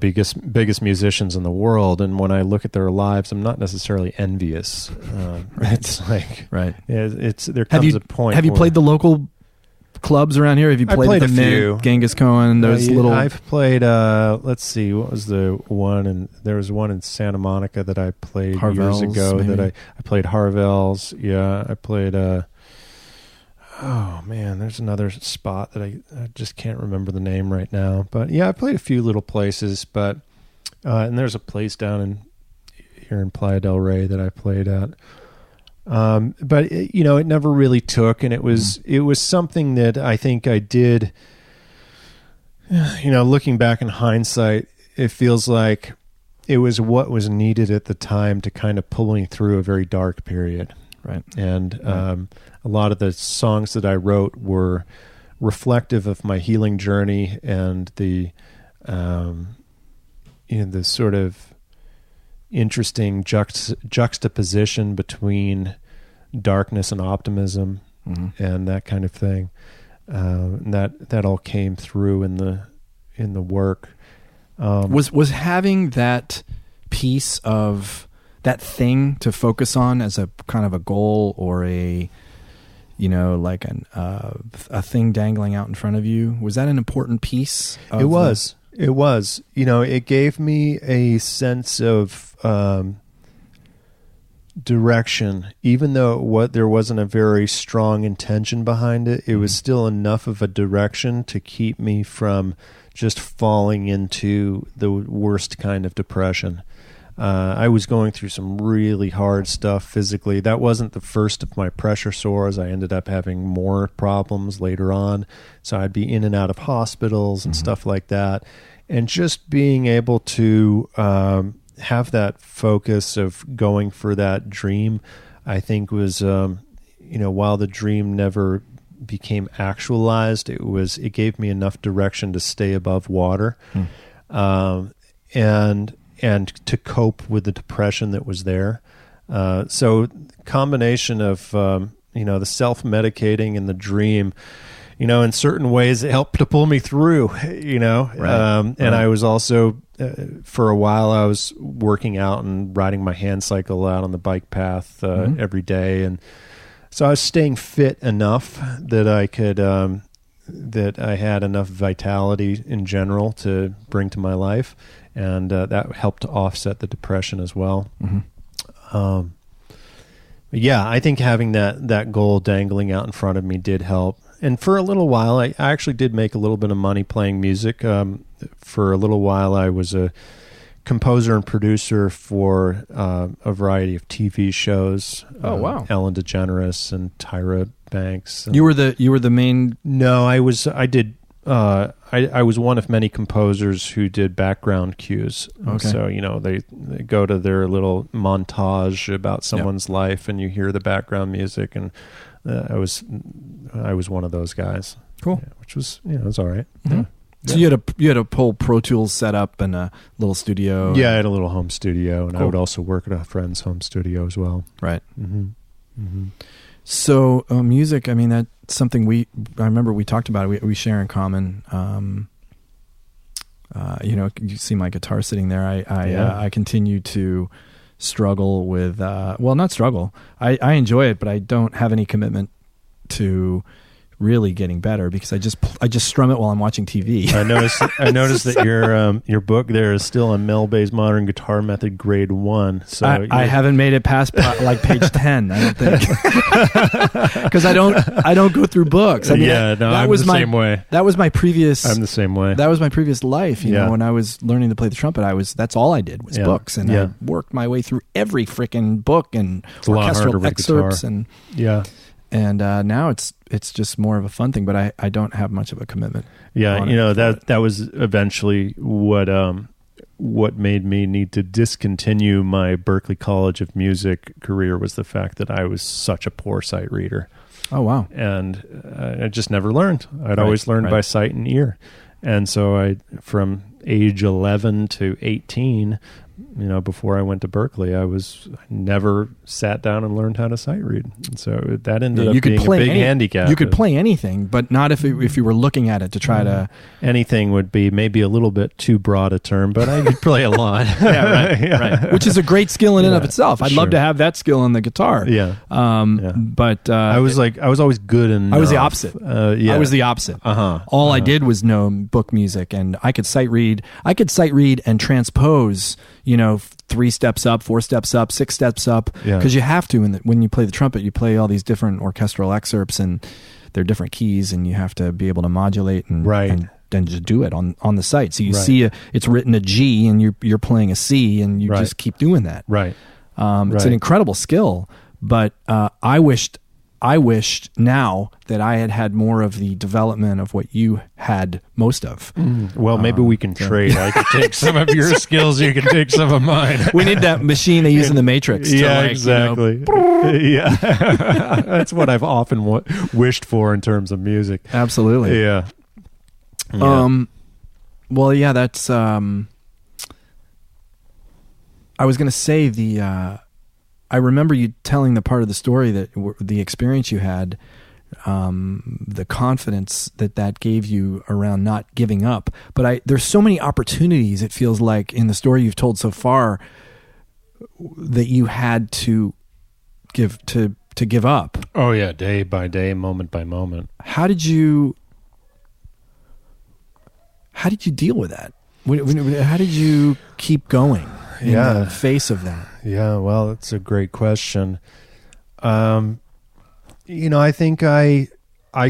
biggest musicians in the world, and when I look at their lives, I'm not necessarily envious. It's like, there comes a point. Have you played the local clubs around here? Have you played the few. Genghis Khan? Those little. I've played. Let's see, what was the one? And there was one in Santa Monica that I played years ago. Maybe? That I played Harvell's. Yeah, I played. Oh man, there's another spot that I just can't remember the name right now. But yeah, I played a few little places. But and there's a place down here in Playa del Rey that I played at. But it never really took, and it was something that I think I did, looking back in hindsight, it feels like it was what was needed at the time to kind of pull me through a very dark period. Right. And, a lot of the songs that I wrote were reflective of my healing journey and the sort of interesting juxtaposition between darkness and optimism and that kind of thing. And that all came through in the work. Was having that piece of that thing to focus on as a kind of a goal or a, like a thing dangling out in front of you, was that an important piece? It was. It gave me a sense of direction, even though there wasn't a very strong intention behind it. It was still enough of a direction to keep me from just falling into the worst kind of depression. I was going through some really hard stuff physically. That wasn't the first of my pressure sores. I ended up having more problems later on. So I'd be in and out of hospitals and stuff like that. And just being able to have that focus of going for that dream, I think was, while the dream never became actualized, it gave me enough direction to stay above water. And to cope with the depression that was there. So combination of, the self-medicating and the dream, in certain ways it helped to pull me through, And I was also, for a while, I was working out and riding my hand cycle out on the bike path every day. And so I was staying fit enough that I could, that I had enough vitality in general to bring to my life. And that helped to offset the depression as well. Yeah, I think having that goal dangling out in front of me did help. And for a little while, I actually did make a little bit of money playing music. For a little while, I was a composer and producer for a variety of TV shows. Oh, wow. Ellen DeGeneres and Tyra Banks. You were the main... No, I was one of many composers who did background cues. Okay. So, they go to their little montage about someone's life and you hear the background music, and I was one of those guys. Cool. Yeah, which was, it was all right. Mm-hmm. So you had a whole Pro Tools set up and a little studio. Yeah, I had a little home studio, and cool. I would also work at a friend's home studio as well. Right. Mm-hmm. Mm-hmm. So music, I mean, that's something I remember we talked about it. We share in common. You see my guitar sitting there. I continue to struggle with, not struggle. I enjoy it, but I don't have any commitment to really getting better because I just strum it while I'm watching TV. I noticed that your book there is still a Mel Bay's Modern Guitar Method Grade 1. So I haven't made it past like page 10. I don't think because I don't go through books. I mean, I'm the same way. That was my previous. I'm the same way. That was my previous life. You know, when I was learning to play the trumpet, that's all I did was books, and I worked my way through every freaking book and orchestral excerpts and And now it's just more of a fun thing, but I don't have much of a commitment. Yeah, that was eventually what made me need to discontinue my Berklee College of Music career was the fact that I was such a poor sight reader. Oh, wow. And I just never learned. I'd always learned by sight and ear. And so from age 11 to 18, before I went to Berklee, I never sat down and learned how to sight read. And so that ended up being a big handicap. You could play anything, but not if you were looking at it to try to... Anything would be maybe a little bit too broad a term, but I could play a lot. Right. Which is a great skill in and of itself. I'd love to have that skill on the guitar. But... I was always good enough. I was the opposite. I was the opposite. All I did was know book music, and I could sight read. I could sight read and transpose 3 steps up, 4 steps up, 6 steps up, because you have to. When you play the trumpet, you play all these different orchestral excerpts, and they're different keys, and you have to be able to modulate and then just do it on the sight. So you see it's written a G, and you're playing a C, and you just keep doing that. Right. It's an incredible skill, but I wished now that I had more of the development of what you had most of. Well, maybe we can trade. I could take some of your skills. You can take some of mine. We need that machine they use in the Matrix. Exactly. That's what I've often wished for in terms of music. Absolutely. Yeah. That's... I was going to say I remember you telling the part of the story that the experience you had the confidence that gave you around not giving up. But there's so many opportunities, it feels like, in the story you've told so far that you had to give up. Oh yeah, day by day, moment by moment. How did you deal with that? How did you keep going in the face of that? Yeah, well, it's a great question. I think I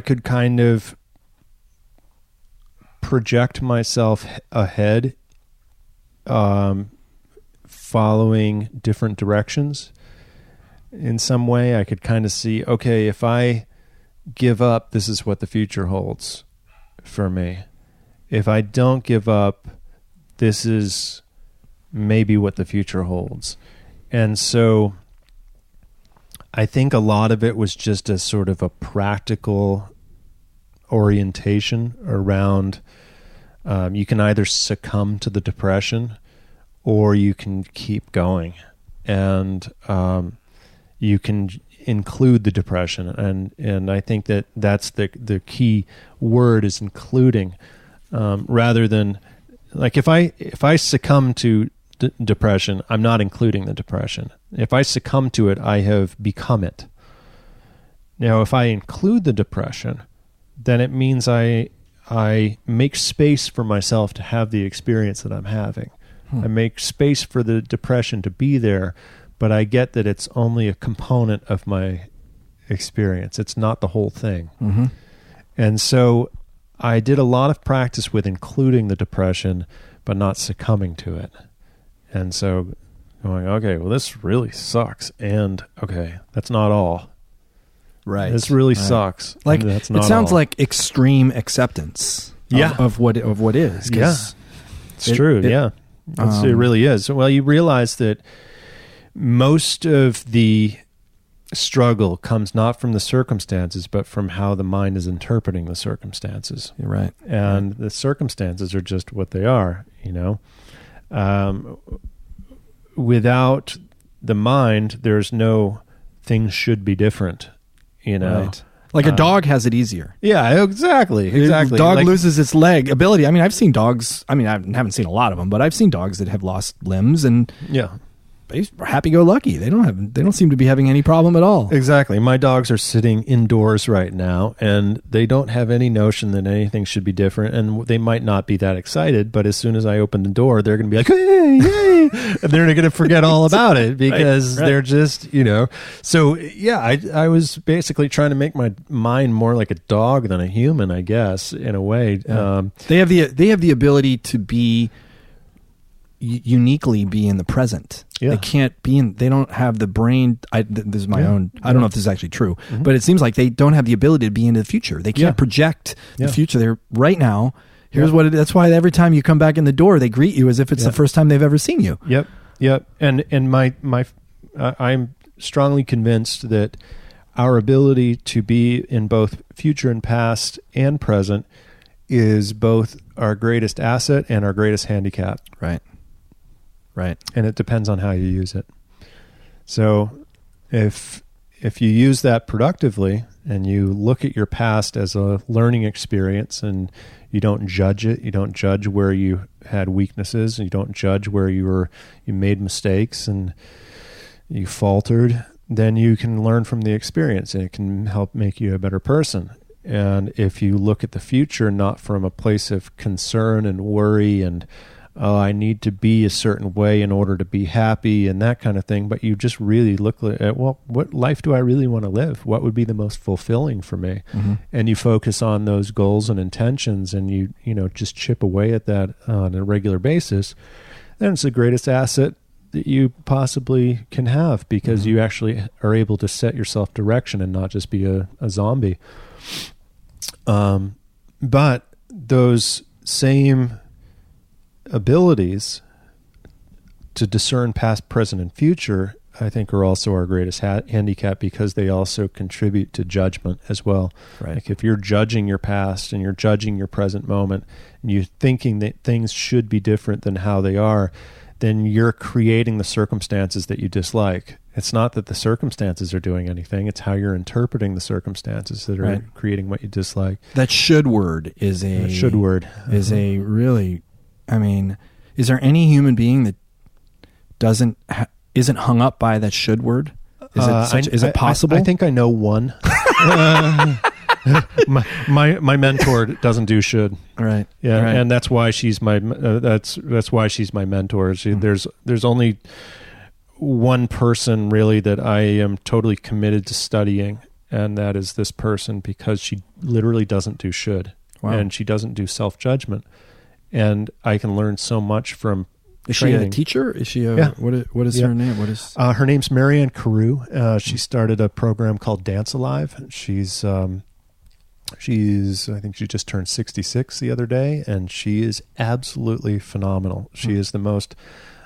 could kind of project myself ahead, following different directions. In some way, I could kind of see, okay, if I give up, this is what the future holds for me. If I don't give up, this is maybe what the future holds. And so I think a lot of it was just a sort of a practical orientation around you can either succumb to the depression or you can keep going. And you can include the depression. And I think that's the key word, is including, rather than, like, if I succumb to depression, I'm not including the depression. If I succumb to it, I have become it. Now, if I include the depression, then it means I make space for myself to have the experience that I'm having. I make space for the depression to be there, but I get that it's only a component of my experience. It's not the whole thing. Mm-hmm. And so I did a lot of practice with including the depression, but not succumbing to it. And so going, okay, well, this really sucks. And okay, that's not all. Right. This really sucks. Like, that's not it sounds all. like extreme acceptance of what is. Yeah. It's true. It really is. Well, you realize that most of the struggle comes not from the circumstances, but from how the mind is interpreting the circumstances. You're right. And the circumstances are just what they are, without the mind, there's no things should be different, Right. Like a dog has it easier. Yeah, exactly. A dog loses its leg ability. I mean, I've seen dogs. I mean, I haven't seen a lot of them, but I've seen dogs that have lost limbs, and they're happy-go-lucky. They don't seem to be having any problem at all. Exactly. My dogs are sitting indoors right now, and they don't have any notion that anything should be different, and they might not be that excited, but as soon as I open the door, they're going to be like, hey, yay, and they're going to forget all about it because they're just, So, I was basically trying to make my mind more like a dog than a human, I guess, in a way. Yeah. They have the ability to be uniquely be in the present. They can't be they don't have the brain. This is my own. I don't know if this is actually true, but it seems like they don't have the ability to be into the future. They can't project the future. They're right now. Here's what that's why every time you come back in the door, they greet you as if it's the first time they've ever seen you. Yep. And I'm strongly convinced that our ability to be in both future and past and present is both our greatest asset and our greatest handicap. Right. And it depends on how you use it. So if you use that productively and you look at your past as a learning experience and you don't judge it, you don't judge where you had weaknesses, you don't judge where you made mistakes and you faltered, then you can learn from the experience and it can help make you a better person. And if you look at the future not from a place of concern and worry and I need to be a certain way in order to be happy and that kind of thing, but you just really look at, well, what life do I really want to live? What would be the most fulfilling for me? Mm-hmm. And you focus on those goals and intentions and you just chip away at that on a regular basis, then it's the greatest asset that you possibly can have because you actually are able to set yourself direction and not just be a zombie. But those same abilities to discern past, present, and future, I think, are also our greatest handicap because they also contribute to judgment as well. Right. Like if you're judging your past and you're judging your present moment and you're thinking that things should be different than how they are, then you're creating the circumstances that you dislike. It's not that the circumstances are doing anything. It's how you're interpreting the circumstances that are creating what you dislike. That should word is a should word is a really, I mean, is there any human being that isn't hung up by that should word? Is it possible? I think I know one. my mentor doesn't do should. Right. Yeah, right. and that's why she's my that's why she's my mentor. There's only one person really that I am totally committed to studying, and that is this person, because she literally doesn't do should. Wow. And she doesn't do self-judgment, and I can learn so much from training. She a teacher? Is she a what is her name? What is her name's Marianne Carew. She started a program called Dance Alive. She's I think she just turned 66 the other day, and she is absolutely phenomenal. She is the most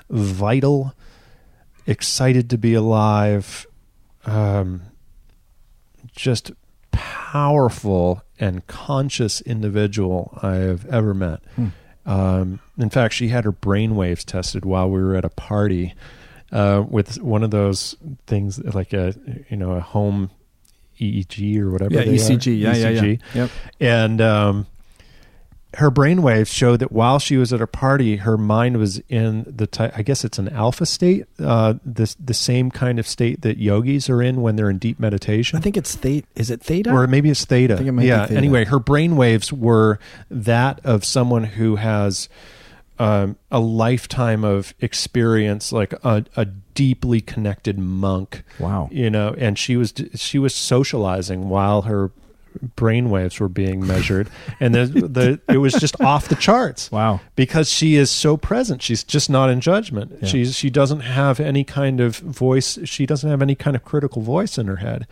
vital, excited to be alive, just powerful and conscious individual I have ever met. In fact, she had her brainwaves tested while we were at a party with one of those things like a home EEG or whatever. Yeah, ECG. ECG. Yeah. Yep. And her brainwaves showed that while she was at her party, her mind was in I guess it's an alpha state, the same kind of state that yogis are in when they're in deep meditation. I think it's theta. Is it theta? Or maybe it's theta. I think it might be theta. Anyway, her brainwaves were that of someone who has a lifetime of experience, like a deeply connected monk. Wow. And she was socializing while her brainwaves were being measured, and it was just off the charts. Wow. Because she is so present. She's just not in judgment. Yeah. She doesn't have any kind of voice. She doesn't have any kind of critical voice in her head.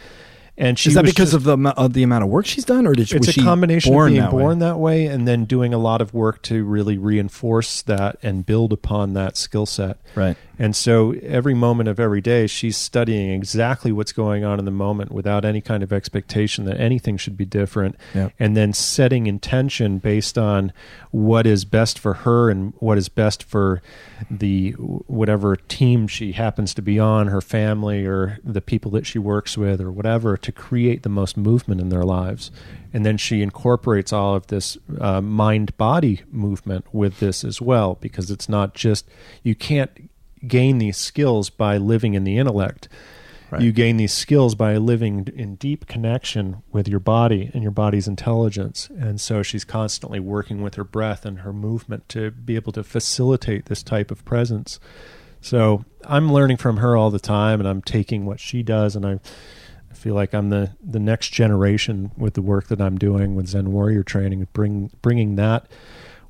And she is that because of the amount of work she's done, or was she it's a combination of being born that way and then doing a lot of work to really reinforce that and build upon that skill set. Right. And so every moment of every day, she's studying exactly what's going on in the moment without any kind of expectation that anything should be different. Yep. And then setting intention based on what is best for her and what is best for the whatever team she happens to be on, her family or the people that she works with or whatever, to create the most movement in their lives. And then she incorporates all of this mind-body movement with this as well, because it's not just, you can't gain these skills by living in the intellect. Right. You gain these skills by living in deep connection with your body and your body's intelligence. And so she's constantly working with her breath and her movement to be able to facilitate this type of presence. So I'm learning from her all the time, and I'm taking what she does, and I feel like I'm the next generation with the work that I'm doing with Zen Warrior Training, bringing that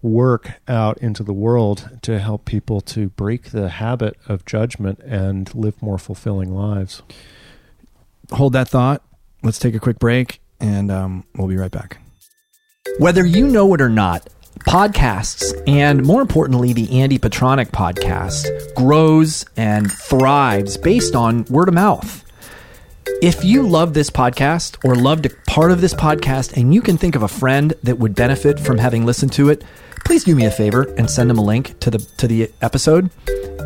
work out into the world to help people to break the habit of judgment and live more fulfilling lives. Hold that thought. Let's take a quick break, and we'll be right back. Whether you know it or not, podcasts, and more importantly, the Andy Petronic podcast, grows and thrives based on word of mouth. If you love this podcast or loved a part of this podcast and you can think of a friend that would benefit from having listened to it, please do me a favor and send them a link to the episode.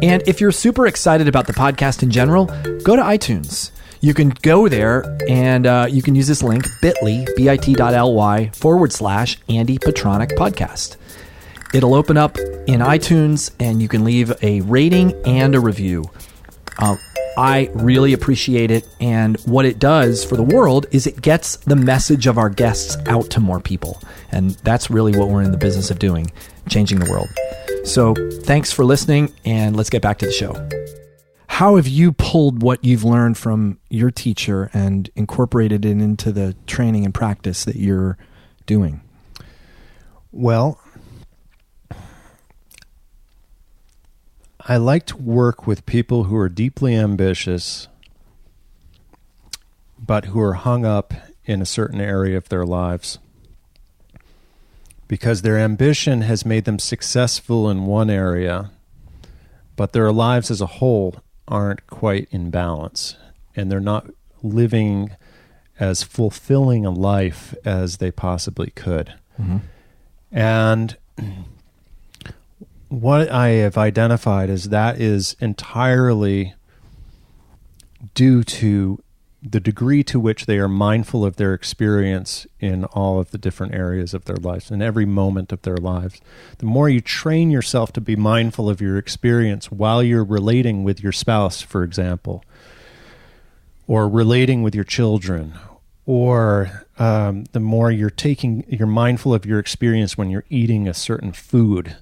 And if you're super excited about the podcast in general, go to iTunes. You can go there and you can use this link, bit.ly/Andy Petronic podcast. It'll open up in iTunes and you can leave a rating and a review. I really appreciate it, and what it does for the world is it gets the message of our guests out to more people, and that's really what we're in the business of doing, changing the world. So thanks for listening, and let's get back to the show. How have you pulled what you've learned from your teacher and incorporated it into the training and practice that you're doing? Well, I like to work with people who are deeply ambitious, but who are hung up in a certain area of their lives, because their ambition has made them successful in one area, but their lives as a whole aren't quite in balance, and they're not living as fulfilling a life as they possibly could. Mm-hmm. And what I have identified is that is entirely due to the degree to which they are mindful of their experience in all of the different areas of their lives, in every moment of their lives. The more you train yourself to be mindful of your experience while you're relating with your spouse, for example, or relating with your children, or the more you're mindful of your experience when you're eating a certain food,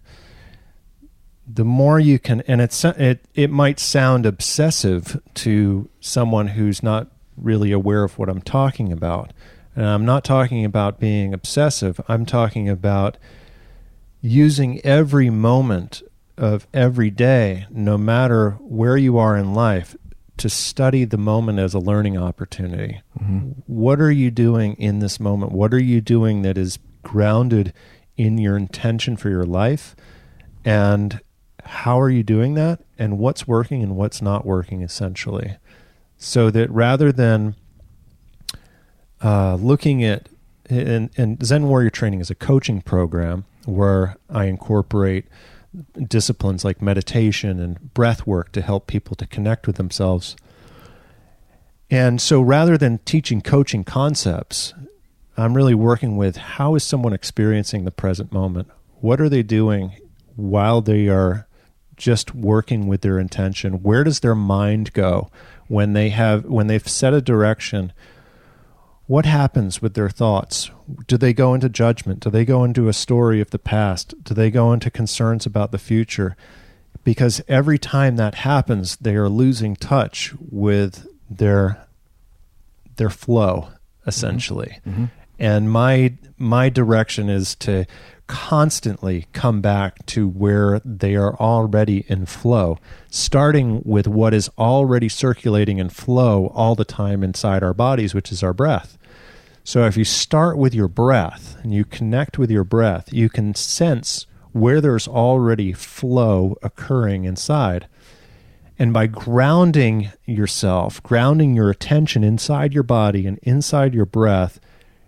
the more you can, and it might sound obsessive to someone who's not really aware of what I'm talking about. And I'm not talking about being obsessive. I'm talking about using every moment of every day, no matter where you are in life, to study the moment as a learning opportunity. Mm-hmm. What are you doing in this moment? What are you doing that is grounded in your intention for your life? And how are you doing that? And what's working and what's not working, essentially? So that rather than looking at, and Zen Warrior Training is a coaching program where I incorporate disciplines like meditation and breath work to help people to connect with themselves. And so rather than teaching coaching concepts, I'm really working with how is someone experiencing the present moment? What are they doing while they are just working with their intention? Where does their mind go when they've set a direction? What happens with their thoughts? Do they go into judgment? Do they go into a story of the past? Do they go into concerns about the future? Because every time that happens, they are losing touch with their flow, essentially. Mm-hmm. And my direction is to constantly come back to where they are already in flow, starting with what is already circulating in flow all the time inside our bodies, which is our breath. So if you start with your breath and you connect with your breath, you can sense where there's already flow occurring inside. And by grounding yourself, grounding your attention inside your body and inside your breath,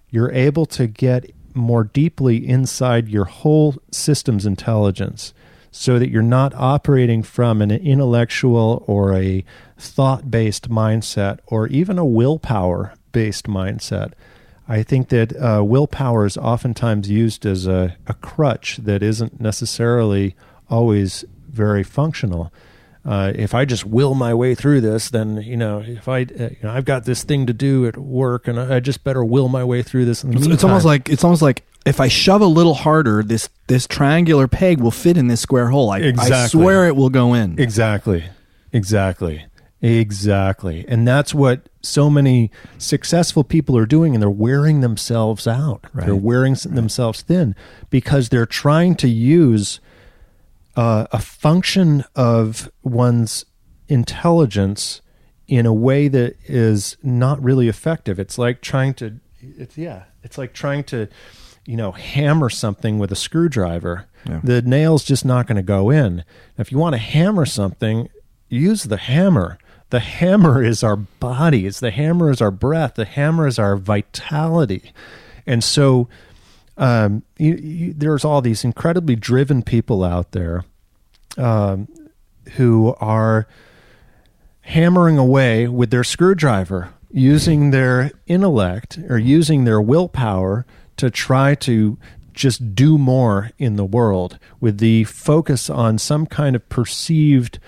you're able to get more deeply inside your whole system's intelligence, so that you're not operating from an intellectual or a thought-based mindset or even a willpower-based mindset. I think that willpower is oftentimes used as a crutch that isn't necessarily always very functional. If I just will my way through this, then if I've got this thing to do at work, and I just better will my way through this. It's almost like if I shove a little harder, this triangular peg will fit in this square hole. I swear it will go in. Exactly. And that's what so many successful people are doing, and they're wearing themselves out. Right. They're wearing themselves thin because they're trying to use a function of one's intelligence in a way that is not really effective. It's like trying to hammer something with a screwdriver. Yeah. The nail's just not going to go in. If you want to hammer something, use the hammer. The hammer is our bodies. The hammer is our breath. The hammer is our vitality. And so there's all these incredibly driven people out there who are hammering away with their screwdriver, using their intellect or using their willpower to try to just do more in the world, with the focus on some kind of perceived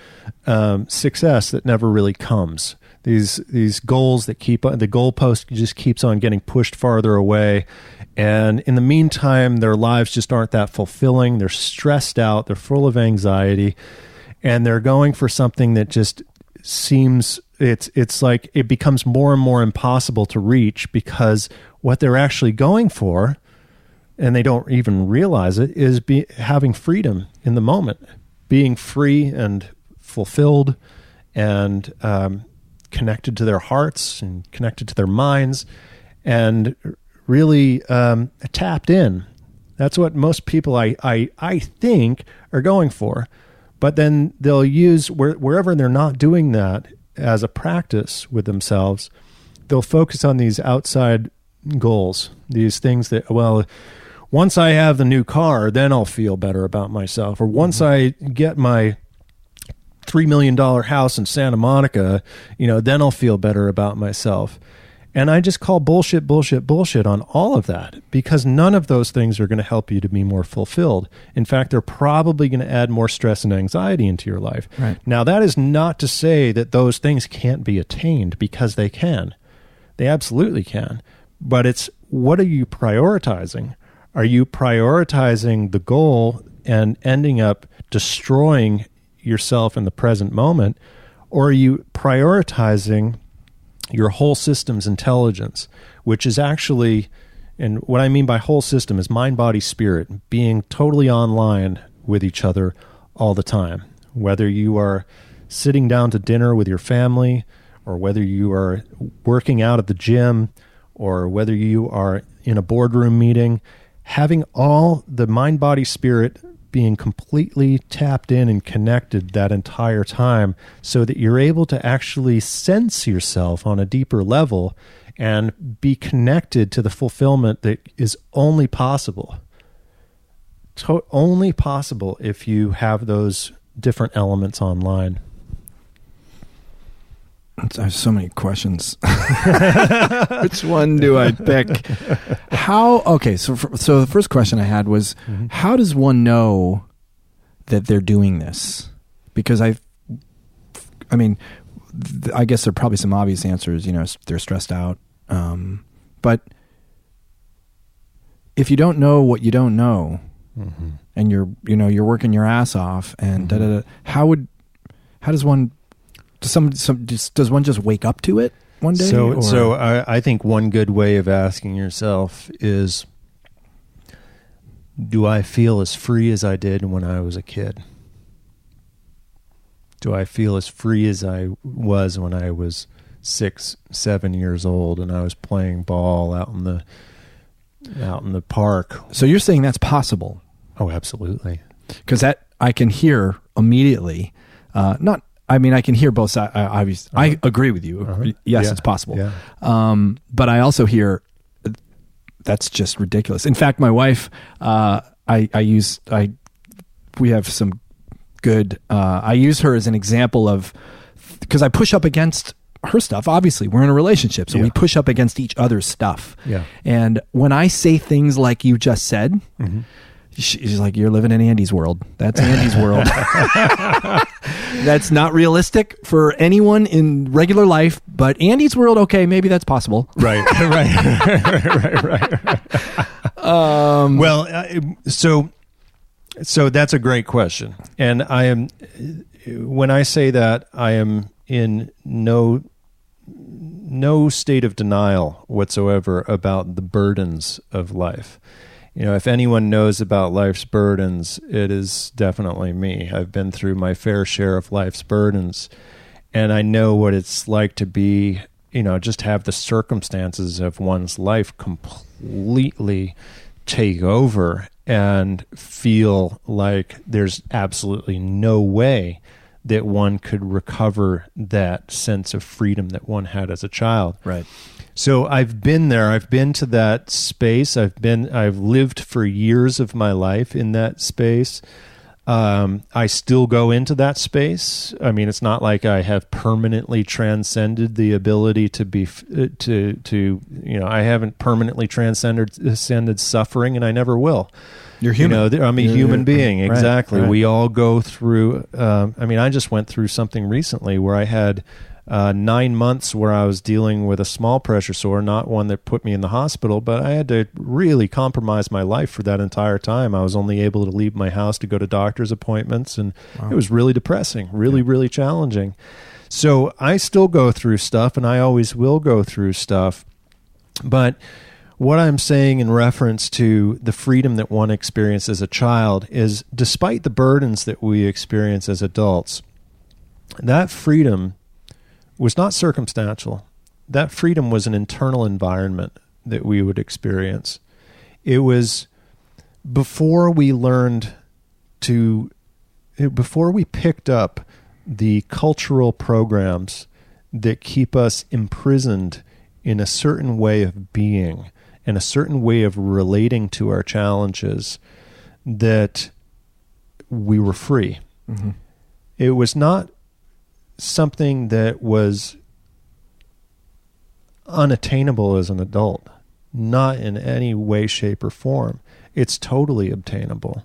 success that never really comes. These goals that the goalpost just keeps on getting pushed farther away. And in the meantime, their lives just aren't that fulfilling. They're stressed out. They're full of anxiety. And they're going for something that just seems, it's like it becomes more and more impossible to reach, because what they're actually going for, and they don't even realize it, is having freedom in the moment, being free and fulfilled and connected to their hearts and connected to their minds and really tapped in. That's what most people I think are going for. But then they'll use, wherever they're not doing that as a practice with themselves, they'll focus on these outside goals, these things that, well, once I have the new car, then I'll feel better about myself. Or once I get my $3 million house in Santa Monica, then I'll feel better about myself. And I just call bullshit on all of that, because none of those things are going to help you to be more fulfilled. In fact, they're probably going to add more stress and anxiety into your life. Right. Now, that is not to say that those things can't be attained, because they can. They absolutely can. But it's, what are you prioritizing? Are you prioritizing the goal and ending up destroying yourself in the present moment? Or are you prioritizing your whole system's intelligence, which is actually, and what I mean by whole system is mind, body, spirit, being totally online with each other all the time. Whether you are sitting down to dinner with your family, or whether you are working out at the gym, or whether you are in a boardroom meeting, having all the mind, body, spirit being completely tapped in and connected that entire time, so that you're able to actually sense yourself on a deeper level and be connected to the fulfillment that is only possible. Only possible if you have those different elements online. I have so many questions. Which one do I pick? Okay, so the first question I had was, how does one know that they're doing this? Because I guess there are probably some obvious answers. They're stressed out. But if you don't know what you don't know, and you're working your ass off, and how does one? Does one just wake up to it one day? So I think one good way of asking yourself is, do I feel as free as I did when I was a kid? Do I feel as free as I was when I was 6, 7 years old and I was playing ball out in the park? So you're saying that's possible? Oh, absolutely. Because that I can hear immediately. I can hear both sides. I agree with you. Yes, it's possible. Yeah. But I also hear that's just ridiculous. In fact, my wife, we have some good, I use her as an example of, because I push up against her stuff. Obviously, we're in a relationship, so we push up against each other's stuff. Yeah. And when I say things like you just said, she's like, you're living in Andy's world. That's Andy's world. That's not realistic for anyone in regular life, but Andy's world, okay, maybe that's possible. Right. So that's a great question. And when I say that, I am in no state of denial whatsoever about the burdens of life. If anyone knows about life's burdens, it is definitely me. I've been through my fair share of life's burdens, and I know what it's like to be, just have the circumstances of one's life completely take over and feel like there's absolutely no way that one could recover that sense of freedom that one had as a child. Right. So I've been there. I've been to that space. I've lived for years of my life in that space. I still go into that space. I mean, it's not like I have permanently transcended the ability to be, I haven't permanently transcended suffering, and I never will. You're human. I'm a human being. Right, exactly. right. We all go through, I just went through something recently where I had 9 months where I was dealing with a small pressure sore, not one that put me in the hospital, but I had to really compromise my life for that entire time. I was only able to leave my house to go to doctor's appointments, and It was really depressing, really challenging. So I still go through stuff, and I always will go through stuff. But what I'm saying in reference to the freedom that one experienced as a child is, despite the burdens that we experience as adults, that freedom was not circumstantial. That freedom was an internal environment that we would experience. It was before we picked up the cultural programs that keep us imprisoned in a certain way of being and a certain way of relating to our challenges, that we were free. Mm-hmm. it was not something that was unattainable as an adult, not in any way, shape, or form. It's totally obtainable.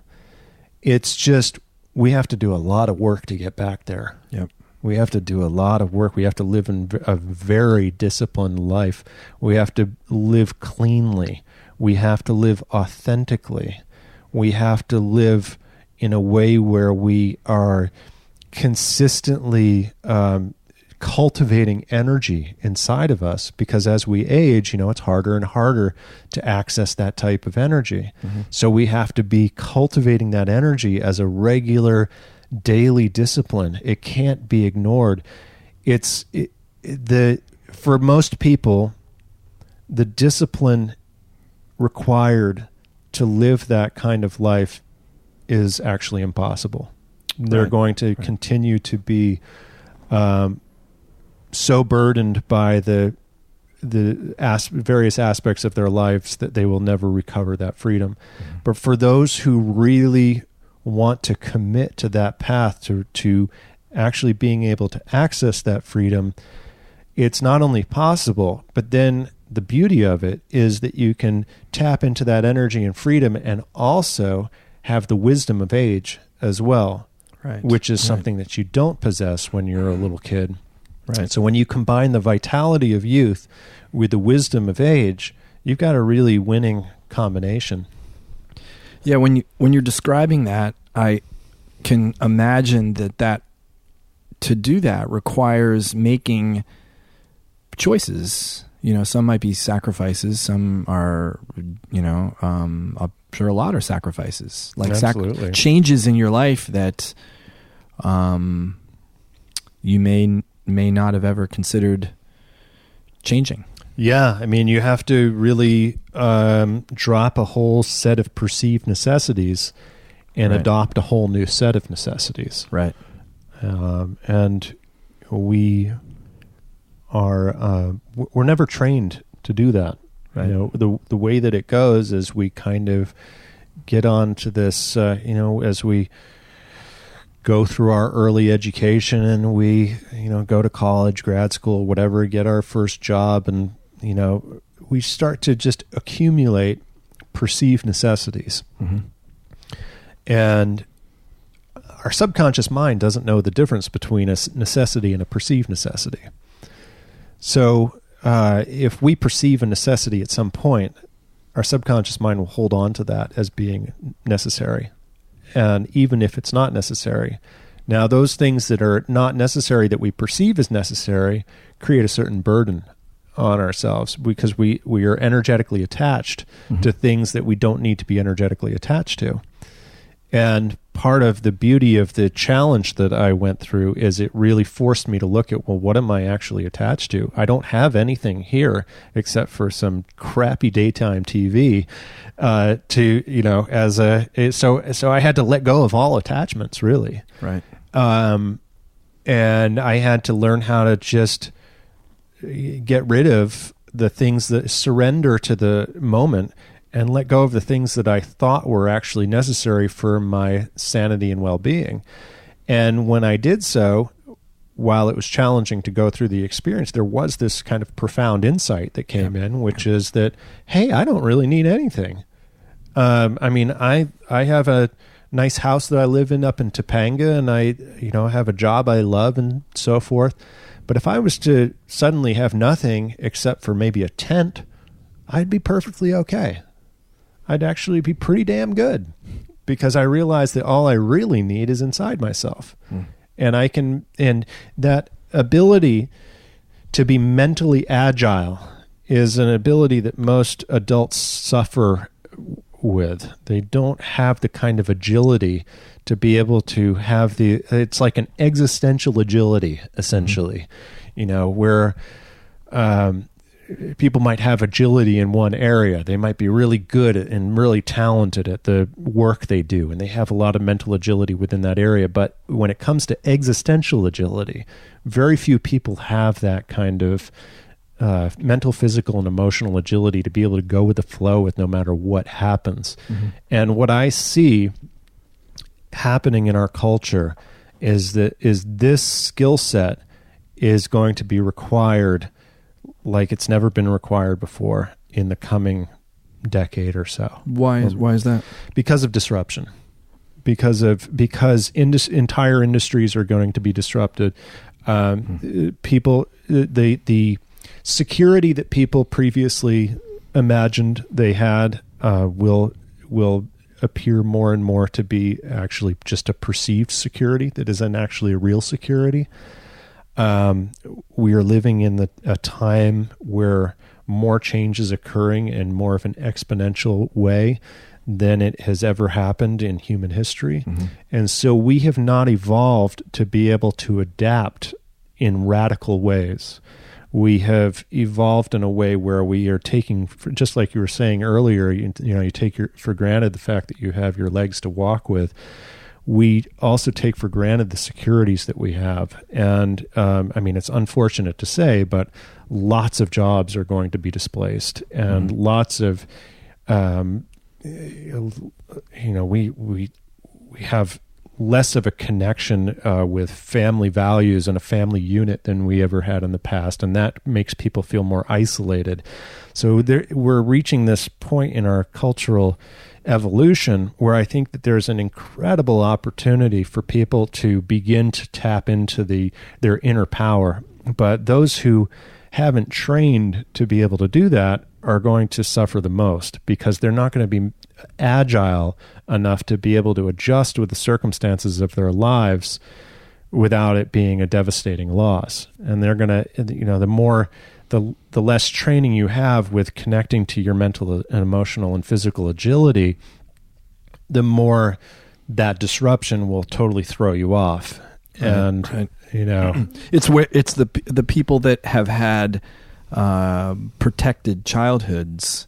It's just we have to do a lot of work to get back there. Yep. We have to do a lot of work. We have to live in a very disciplined life. We have to live cleanly. We have to live authentically. We have to live in a way where we are consistently cultivating energy inside of us, because as we age, it's harder and harder to access that type of energy. Mm-hmm. So we have to be cultivating that energy as a regular daily discipline. It can't be ignored. For most people, the discipline required to live that kind of life is actually impossible. They're going to continue to be so burdened by the various aspects of their lives that they will never recover that freedom. Mm-hmm. But for those who really want to commit to that path to actually being able to access that freedom, it's not only possible, but then the beauty of it is that you can tap into that energy and freedom and also have the wisdom of age as well, which is something that you don't possess when you're a little kid. Right. So when you combine the vitality of youth with the wisdom of age, you've got a really winning combination. Yeah, when you're describing that, I can imagine that to do that requires making choices. Some might be sacrifices. Some are, I'm sure a lot are sacrifices, like changes in your life that you may not have ever considered changing. Yeah, you have to really drop a whole set of perceived necessities and adopt a whole new set of necessities. Right. And we are we're never trained to do that. Right. The way that it goes is we kind of get onto this, as we go through our early education and we, go to college, grad school, whatever, get our first job, and, we start to just accumulate perceived necessities. Mm-hmm. And our subconscious mind doesn't know the difference between a necessity and a perceived necessity. So if we perceive a necessity at some point, our subconscious mind will hold on to that as being necessary. And even if it's not necessary, now those things that are not necessary that we perceive as necessary create a certain burden on ourselves, because we are energetically attached to things that we don't need to be energetically attached to. And part of the beauty of the challenge that I went through is it really forced me to look at, what am I actually attached to? I don't have anything here except for some crappy daytime TV so I had to let go of all attachments, really. Right. And I had to learn how to just get rid of the things that surrender to the moment and let go of the things that I thought were actually necessary for my sanity and well-being. And when I did so, while it was challenging to go through the experience, there was this kind of profound insight that came in, which is that, hey, I don't really need anything. I have a nice house that I live in up in Topanga, and I have a job I love and so forth. But if I was to suddenly have nothing except for maybe a tent, I'd be perfectly okay. I'd actually be pretty damn good, because I realize that all I really need is inside myself. And that ability to be mentally agile is an ability that most adults suffer with. They don't have the kind of agility to be able to have it's like an existential agility, essentially, where people might have agility in one area. They might be really good and really talented at the work they do, and they have a lot of mental agility within that area. But when it comes to existential agility, very few people have that kind of mental, physical, and emotional agility to be able to go with the flow with no matter what happens. And what I see happening in our culture is this skill set is going to be required like it's never been required before in the coming decade or so. Why is that? Because of disruption. Because entire industries are going to be disrupted. People, the security that people previously imagined they had will appear more and more to be actually just a perceived security that isn't actually a real security. We are living in a time where more change is occurring in more of an exponential way than it has ever happened in human history. Mm-hmm. And so we have not evolved to be able to adapt in radical ways. We have evolved in a way where we are taking, just like you were saying earlier, you take for granted the fact that you have your legs to walk with. We also take for granted the securities that we have. And it's unfortunate to say, but lots of jobs are going to be displaced, and lots of, we have less of a connection with family values and a family unit than we ever had in the past, and that makes people feel more isolated. So we're reaching this point in our cultural evolution where I think that there's an incredible opportunity for people to begin to tap into their inner power. But those who haven't trained to be able to do that are going to suffer the most, because they're not going to be agile enough to be able to adjust with the circumstances of their lives without it being a devastating loss. And they're going to, the less training you have with connecting to your mental and emotional and physical agility, the more that disruption will totally throw you off. And, right. It's the people that have had protected childhoods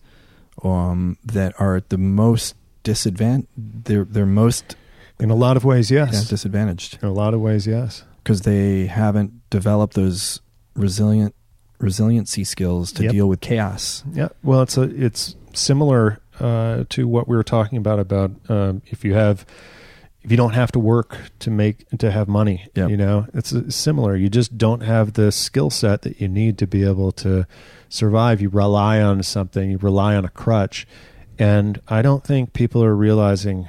that are at the most disadvantaged. They're most, in a lot of ways, yes. Yeah, disadvantaged. In a lot of ways, yes. Because they haven't developed those resiliency skills to deal with chaos. Yeah. Well, it's similar to what we were talking about if you don't have to work to have money. Yep. It's similar. You just don't have the skill set that you need to be able to survive. You rely on something. You rely on a crutch. And I don't think people are realizing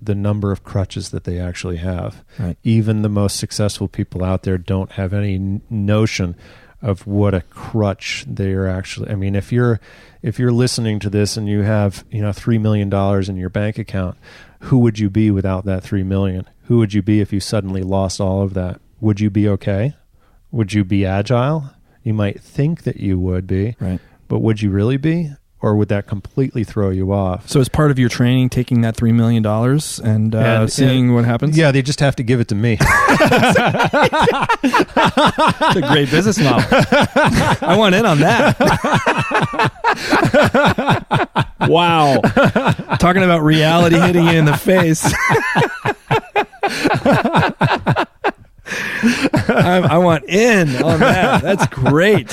the number of crutches that they actually have. Right. Even the most successful people out there don't have any notion of what a crutch they are actually. I mean, if you're listening to this and you have $3 million in your bank account, who would you be without that $3 million? Who would you be if you suddenly lost all of that? Would you be okay? Would you be agile? You might think that you would be, right? But would you really be? Or would that completely throw you off? So as part of your training, taking that $3 million and seeing what happens? Yeah, they just have to give it to me. It's a great business model. I want in on that. Wow. Talking about reality hitting you in the face. I want in on that. That's great.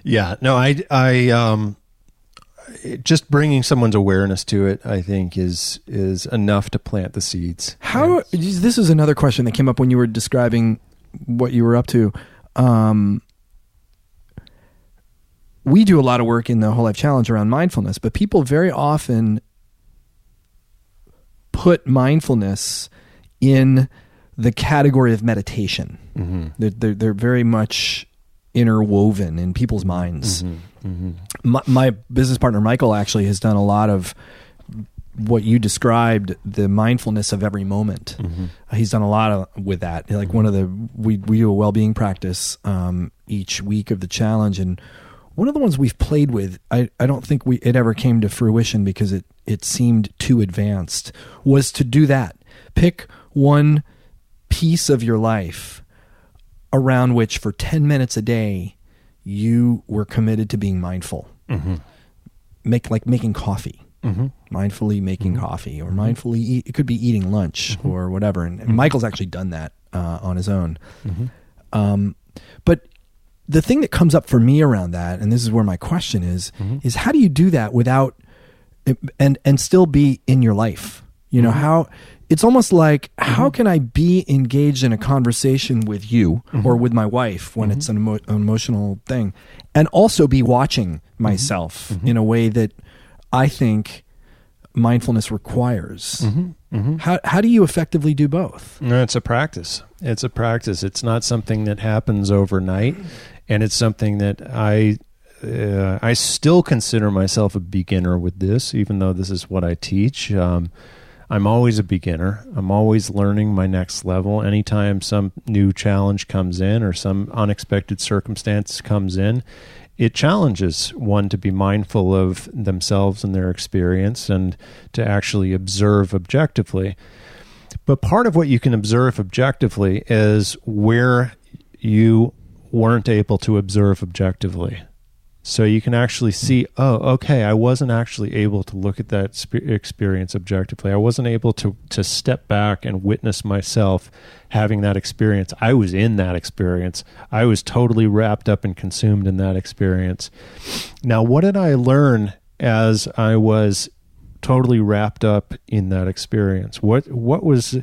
Yeah, no, I just bringing someone's awareness to it, I think, is enough to plant the seeds. How? This is another question that came up when you were describing what you were up to. We do a lot of work in the Whole Life Challenge around mindfulness, but people very often put mindfulness in the category of meditation. Mm-hmm. They're very much interwoven in people's minds. Mm-hmm. Mm-hmm. My business partner, Michael, actually has done a lot of what you described, the mindfulness of every moment. Mm-hmm. He's done a lot with that. Like we do a well-being practice each week of the challenge, and one of the ones we've played with, I don't think it ever came to fruition because it seemed too advanced, was to do that. Pick one piece of your life around which for 10 minutes a day you were committed to being mindful. Mm-hmm. Like making coffee. Mm-hmm. Mindfully making mm-hmm. coffee, or mindfully eat. It could be eating lunch mm-hmm. or whatever. And mm-hmm. Michael's actually done that on his own. Mm-hmm. But the thing that comes up for me around that, and this is where my question is how do you do that without and still be in your life? You know, how it's almost like, how can I be engaged in a conversation with you or with my wife when it's an emotional thing, and also be watching myself in a way that I think mindfulness requires? How do you effectively do both? It's a practice. It's a practice. It's not something that happens overnight, and it's something that I still consider myself a beginner with this, even though this is what I teach. I'm always a beginner. I'm always learning my next level. Anytime some new challenge comes in or some unexpected circumstance comes in, it challenges one to be mindful of themselves and their experience and to actually observe objectively. But part of what you can observe objectively is where you weren't able to observe objectively. So you can actually see, oh, okay, I wasn't actually able to look at that experience objectively. I wasn't able to step back and witness myself having that experience. I was in that experience. I was totally wrapped up and consumed in that experience. Now, what did I learn as I was totally wrapped up in that experience? What was,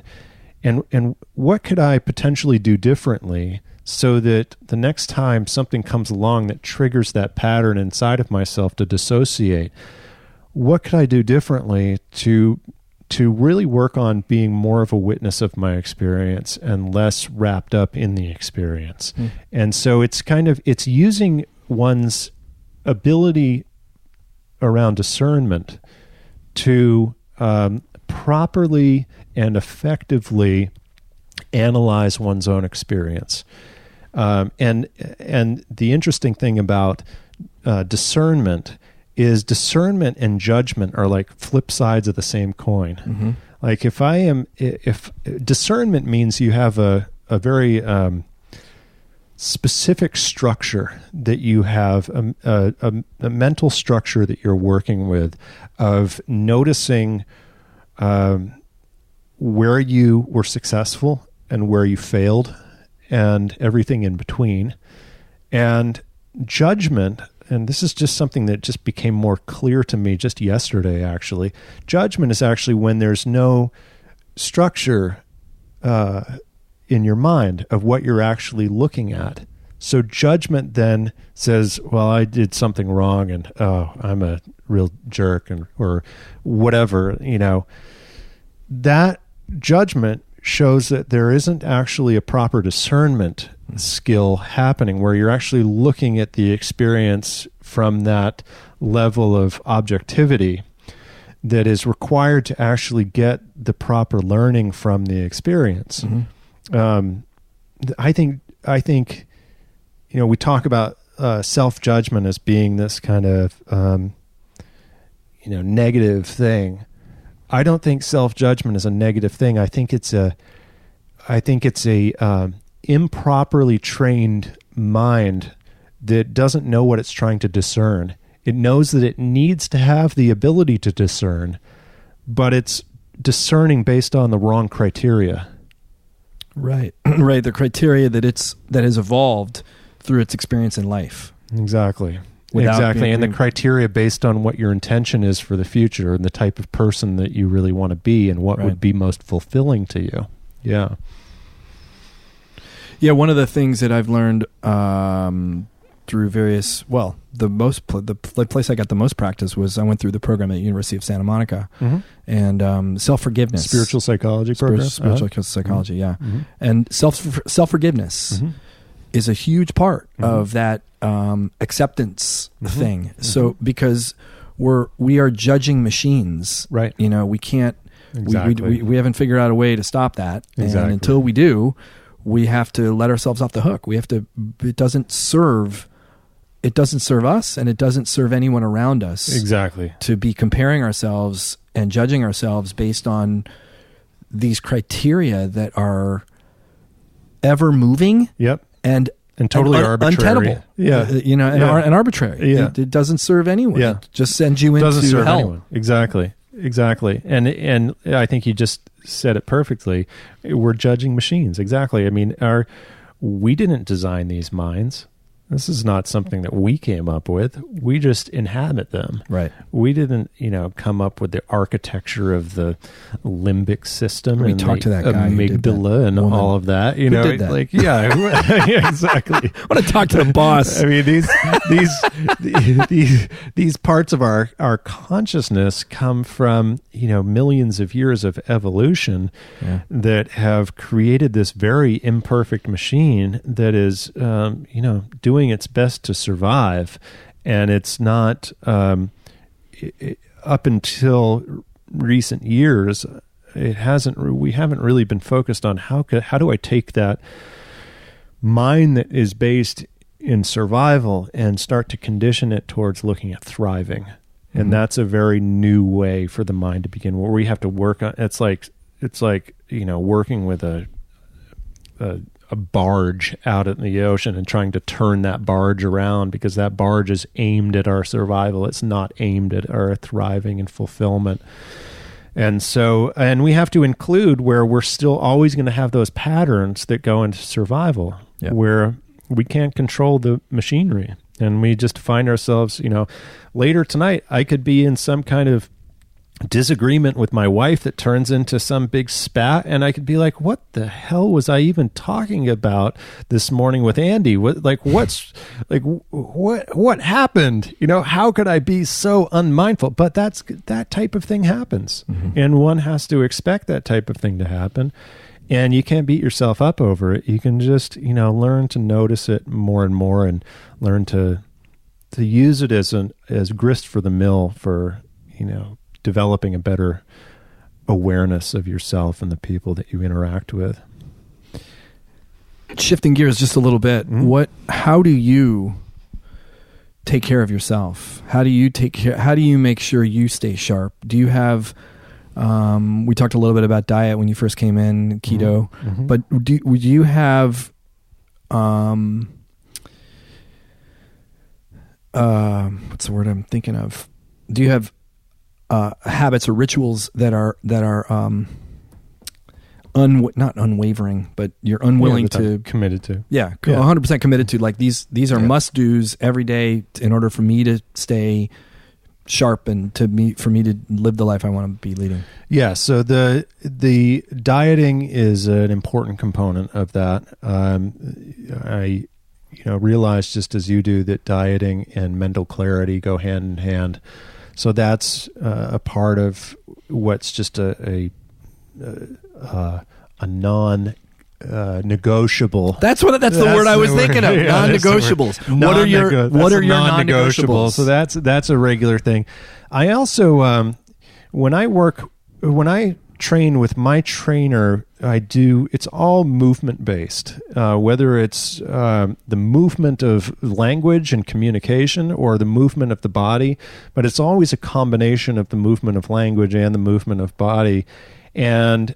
and what could I potentially do differently so that the next time something comes along that triggers that pattern inside of myself to dissociate, what could I do differently to really work on being more of a witness of my experience and less wrapped up in the experience? And so it's using one's ability around discernment to properly and effectively analyze one's own experience. And the interesting thing about discernment is discernment and judgment are like flip sides of the same coin. Like if discernment means you have a very specific structure that you have, a mental structure that you're working with of noticing where you were successful and where you failed and everything in between. And judgment, and this is just something that just became more clear to me just yesterday, actually. Judgment is actually when there's no structure in your mind of what you're actually looking at. So judgment then says, well, I did something wrong and, oh, I'm a real jerk, and or whatever, you know. That judgment shows that there isn't actually a proper discernment skill happening where you're actually looking at the experience from that level of objectivity that is required to actually get the proper learning from the experience. I think, you know, we talk about self-judgment as being this kind of, you know, negative thing. I don't think self-judgment is a negative thing. I think it's a improperly trained mind that doesn't know what it's trying to discern. It knows that it needs to have the ability to discern, but it's discerning based on the wrong criteria. Right. Right. The criteria that has evolved through its experience in life. Exactly. And the criteria based on what your intention is for the future and the type of person that you really want to be and what would be most fulfilling to you. Yeah. Yeah. One of the things that I've learned through various, the place I got the most practice was I went through the program at the University of Santa Monica and self-forgiveness. Spiritual psychology program? Spiritual psychology, yeah. And self-forgiveness is a huge part of that acceptance thing. So because we are judging machines, right? You know, we can't. Exactly. We haven't figured out a way to stop that. Exactly. And until we do, we have to let ourselves off the hook. We have to. It doesn't serve us, and it doesn't serve anyone around us. Exactly. To be comparing ourselves and judging ourselves based on these criteria that are ever moving. Yep. And totally arbitrary. Untenable. Yeah. And arbitrary. Yeah. It doesn't serve anyone. Yeah. It just sends you into doesn't serve hell. Anyone. Exactly. And I think you just said it perfectly. We're judging machines. Exactly. I mean, we didn't design these minds. This is not something that we came up with. We just inhabit them. Right. We didn't, come up with the architecture of the limbic system We and talked the to that guy who did that. amygdala and Woman. all of that. Who did that? Yeah, exactly. I want to talk to the boss. I mean, these parts of our consciousness come from millions of years of evolution that have created this very imperfect machine that is doing its best to survive, and it's not up until recent years. We haven't really been focused on how do I take that mind that is based in survival and start to condition it towards looking at thriving. And that's a very new way for the mind to begin, where we have to work on. It's like working with a barge out in the ocean and trying to turn that barge around, because that barge is aimed at our survival. It's not aimed at our thriving and fulfillment. And so, and we have to include where we're still always going to have those patterns that go into survival, where we can't control the machinery. And we just find ourselves, later tonight, I could be in some kind of disagreement with my wife that turns into some big spat, and I could be like, what the hell was I even talking about this morning with Andy? What happened? How could I be so unmindful? But that type of thing happens, and one has to expect that type of thing to happen. And you can't beat yourself up over it. You can just, learn to notice it more and more, and learn to use it as grist for the mill for, developing a better awareness of yourself and the people that you interact with. Shifting gears just a little bit, how do you take care of yourself? How do you make sure you stay sharp? Do you have, we talked a little bit about diet when you first came in, keto, but would you have, what's the word I'm thinking of? Do you have habits or rituals that are not unwavering, but you're unwilling to committed to? 100% committed to. Like these are must do's every day in order for me to stay sharp and for me to live the life I want to be leading. Yeah. So the dieting is an important component of that. I realize, just as you do, that dieting and mental clarity go hand in hand. So that's a part of what's just a non-negotiable. That's the word I was thinking of. Non-negotiables. What are your non-negotiables? So that's a regular thing. I also when I train with my trainer, it's all movement based, whether it's the movement of language and communication or the movement of the body, but it's always a combination of the movement of language and the movement of body. And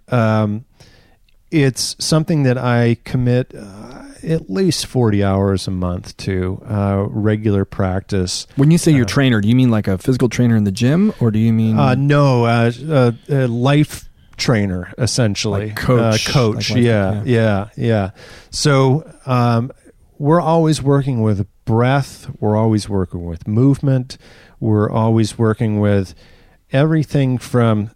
it's something that I commit at least 40 hours a month to regular practice. When you say your trainer, do you mean like a physical trainer in the gym, or do you mean a life trainer, essentially, like coach. Yeah. So we're always working with breath. We're always working with movement. We're always working with everything from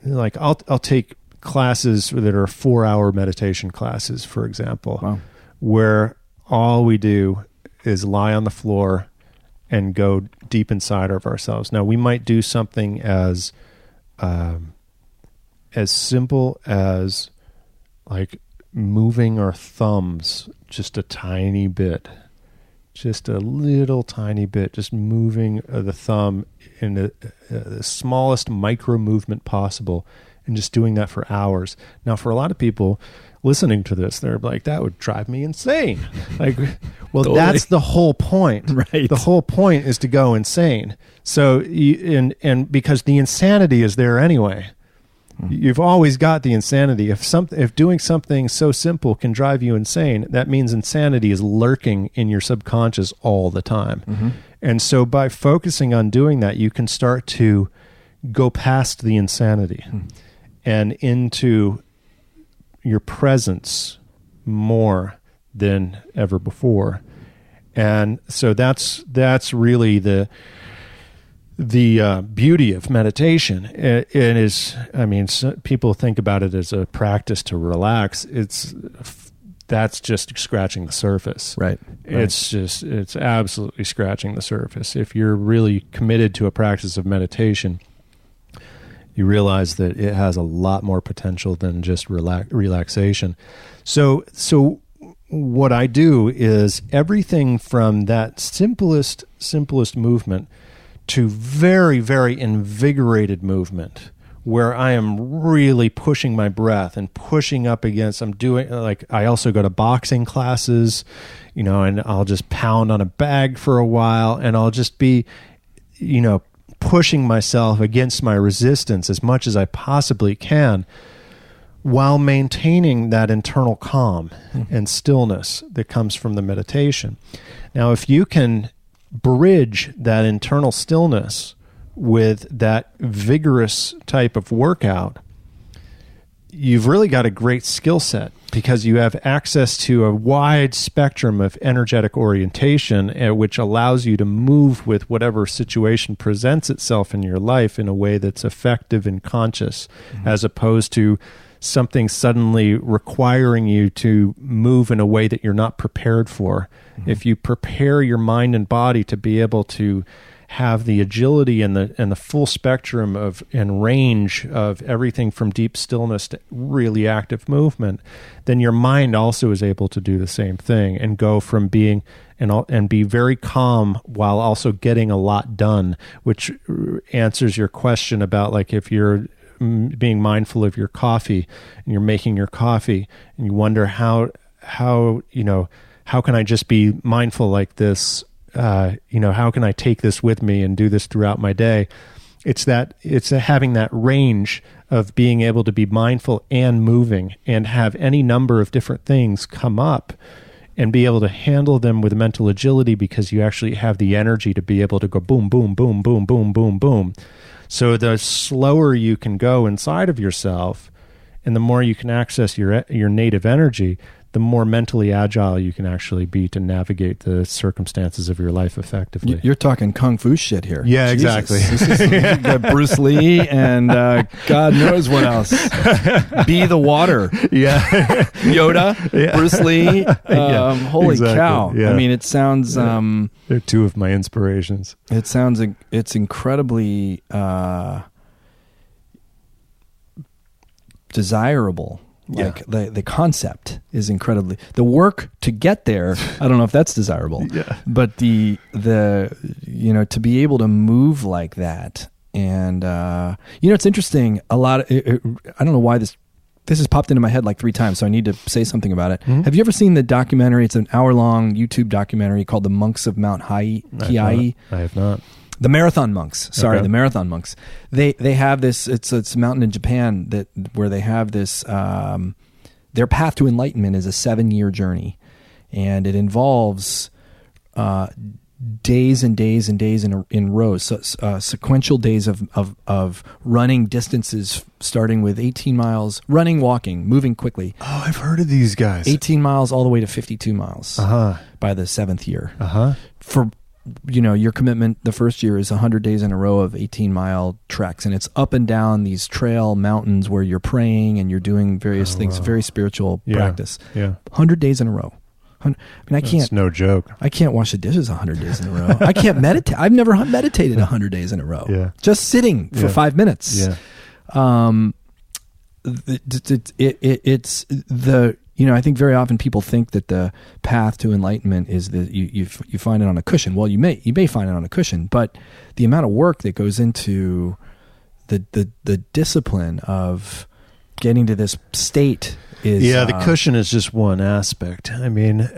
I'll take classes that are 4-hour meditation classes, for example, where all we do is lie on the floor and go deep inside of ourselves. Now, we might do something as simple as like moving our thumbs just a tiny bit, just a little tiny bit, just moving the thumb in the smallest micro movement possible, and just doing that for hours. Now, for a lot of people listening to this, they're like, that would drive me insane. Like, well, totally. That's the whole point. Right. The whole point is to go insane. So, and because the insanity is there anyway. You've always got the insanity. If doing something so simple can drive you insane, that means insanity is lurking in your subconscious all the time. And so by focusing on doing that, you can start to go past the insanity and into your presence more than ever before. And so that's really the beauty of meditation. It is, I mean, people think about it as a practice to relax. That's just scratching the surface. Right. It's absolutely scratching the surface. If you're really committed to a practice of meditation, you realize that it has a lot more potential than just relaxation. So what I do is everything from that simplest movement to very, very invigorated movement, where I am really pushing my breath and pushing up against, I also go to boxing classes, and I'll just pound on a bag for a while, and I'll just be, pushing myself against my resistance as much as I possibly can, while maintaining that internal calm and stillness that comes from the meditation. Now, if you can bridge that internal stillness with that vigorous type of workout, you've really got a great skill set, because you have access to a wide spectrum of energetic orientation, which allows you to move with whatever situation presents itself in your life in a way that's effective and conscious, as opposed to something suddenly requiring you to move in a way that you're not prepared for. If you prepare your mind and body to be able to have the agility and the full spectrum of and range of everything from deep stillness to really active movement, then your mind also is able to do the same thing and go from being and be very calm while also getting a lot done, which answers your question about, like, if you're being mindful of your coffee and you're making your coffee and you wonder how can I just be mindful like this? How can I take this with me and do this throughout my day? It's having that range of being able to be mindful and moving and have any number of different things come up and be able to handle them with mental agility, because you actually have the energy to be able to go boom, boom, boom, boom, boom, boom, boom. So the slower you can go inside of yourself and the more you can access your native energy, the more mentally agile you can actually be to navigate the circumstances of your life effectively. You're talking kung fu shit here. Yeah, Jesus. Exactly. You got Bruce Lee and God knows what else. Be the water. Yeah. Yoda, yeah. Bruce Lee. Holy exactly. Cow. Yeah. I mean, it sounds... They're two of my inspirations. It's incredibly desirable. Like the concept is incredibly, the work to get there, I don't know if that's desirable, but the to be able to move like that. And, it's interesting. I don't know why this has popped into my head like 3 times, so I need to say something about it. Mm-hmm. Have you ever seen the documentary? It's an hour-long YouTube documentary called The Monks of Mount Hiei. I have not. The Marathon Monks. Sorry, okay. The Marathon Monks. They have this. It's a mountain in Japan where they have this. Their path to enlightenment is a 7-year journey, and it involves days and days and days in rows, sequential days of running distances, starting with 18 miles, running, walking, moving quickly. Oh, I've heard of these guys. 18 miles all the way to 52 miles by the 7th year. For your commitment the first year is 100 days in a row of 18-mile treks, and it's up and down these trail mountains where you're praying and you're doing various things, very spiritual practice. Yeah. 100 days in a row. I mean, I can't. It's no joke. I can't wash the dishes 100 days in a row. I can't meditate. I've never meditated 100 days in a row. Yeah. Just sitting for 5 minutes. Yeah. It's the. I think very often people think that the path to enlightenment is that you find it on a cushion. Well, you may find it on a cushion, but the amount of work that goes into the discipline of getting to this state is the cushion is just one aspect. I mean,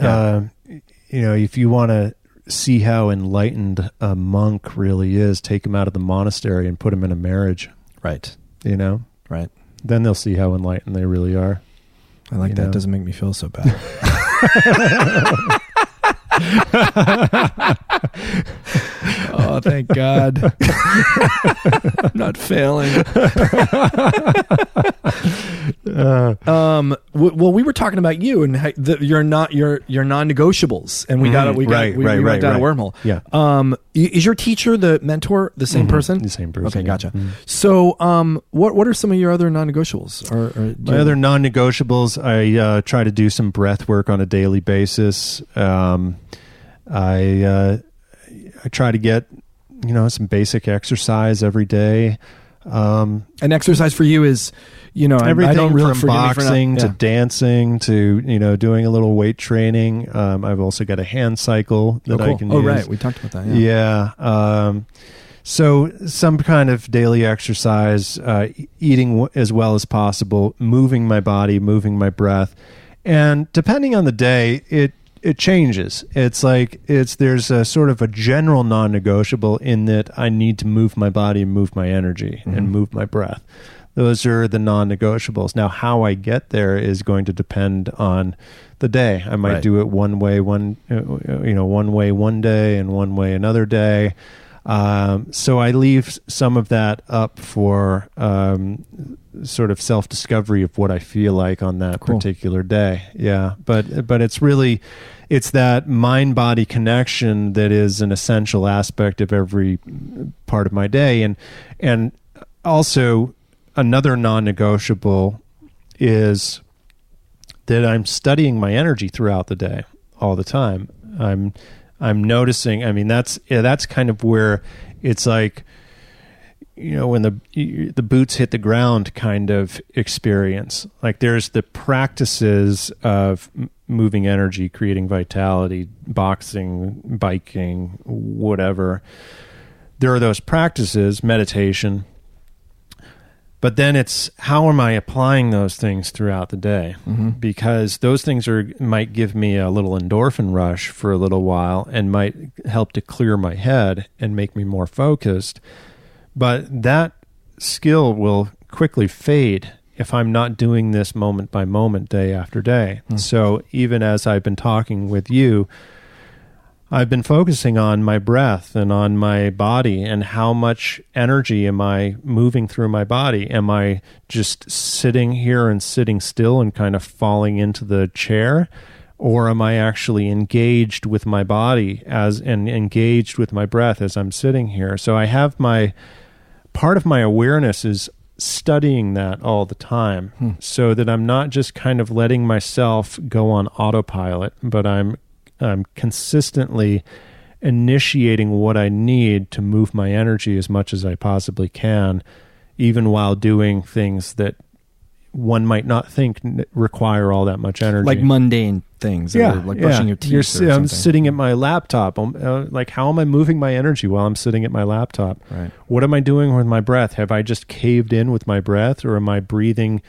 if you want to see how enlightened a monk really is, take him out of the monastery and put him in a marriage. Right. Right. Then they'll see how enlightened they really are. I like that. It doesn't make me feel so bad. Oh, thank God. I'm not failing. Well, we were talking about you and your non-negotiables, and we went down a wormhole. Yeah. Is your teacher, the mentor, the same person? The same person. Okay, gotcha. Mm-hmm. So, what are some of your other non-negotiables? My other non-negotiables, I try to do some breath work on a daily basis. I try to get, some basic exercise every day. And exercise for you is, everything I don't really from boxing to dancing to, doing a little weight training. I've also got a hand cycle that I can use. Oh, right. We talked about that. Yeah. So some kind of daily exercise, eating as well as possible, moving my body, moving my breath. And depending on the day, it changes. There's a sort of a general non-negotiable in that I need to move my body and move my energy and move my breath. Those are the non-negotiables. Now, how I get there is going to depend on the day. I might do it one way one day and one way another day. So I leave some of that up for sort of self-discovery of what I feel like on that particular day. Yeah, but it's that mind-body connection that is an essential aspect of every part of my day, and also another non-negotiable is that I'm studying my energy throughout the day all the time. I'm noticing. I mean, that's kind of where it's like, when the boots hit the ground kind of experience. Like there's the practices of moving energy, creating vitality, boxing, biking, whatever. There are those practices, meditation. But then it's how am I applying those things throughout the day? Mm-hmm. Because those things might give me a little endorphin rush for a little while and might help to clear my head and make me more focused. But that skill will quickly fade if I'm not doing this moment by moment, day after day. Mm. So even as I've been talking with you, I've been focusing on my breath and on my body and how much energy am I moving through my body? Am I just sitting here and sitting still and kind of falling into the chair? Or am I actually engaged with my body and engaged with my breath as I'm sitting here? So I have part of my awareness is studying that all the time so that I'm not just kind of letting myself go on autopilot, but I'm consistently initiating what I need to move my energy as much as I possibly can, even while doing things that one might not think require all that much energy. Like mundane things, like brushing your teeth. I'm sitting at my laptop. Like, how am I moving my energy while I'm sitting at my laptop? Right. What am I doing with my breath? Have I just caved in with my breath, or am I breathing?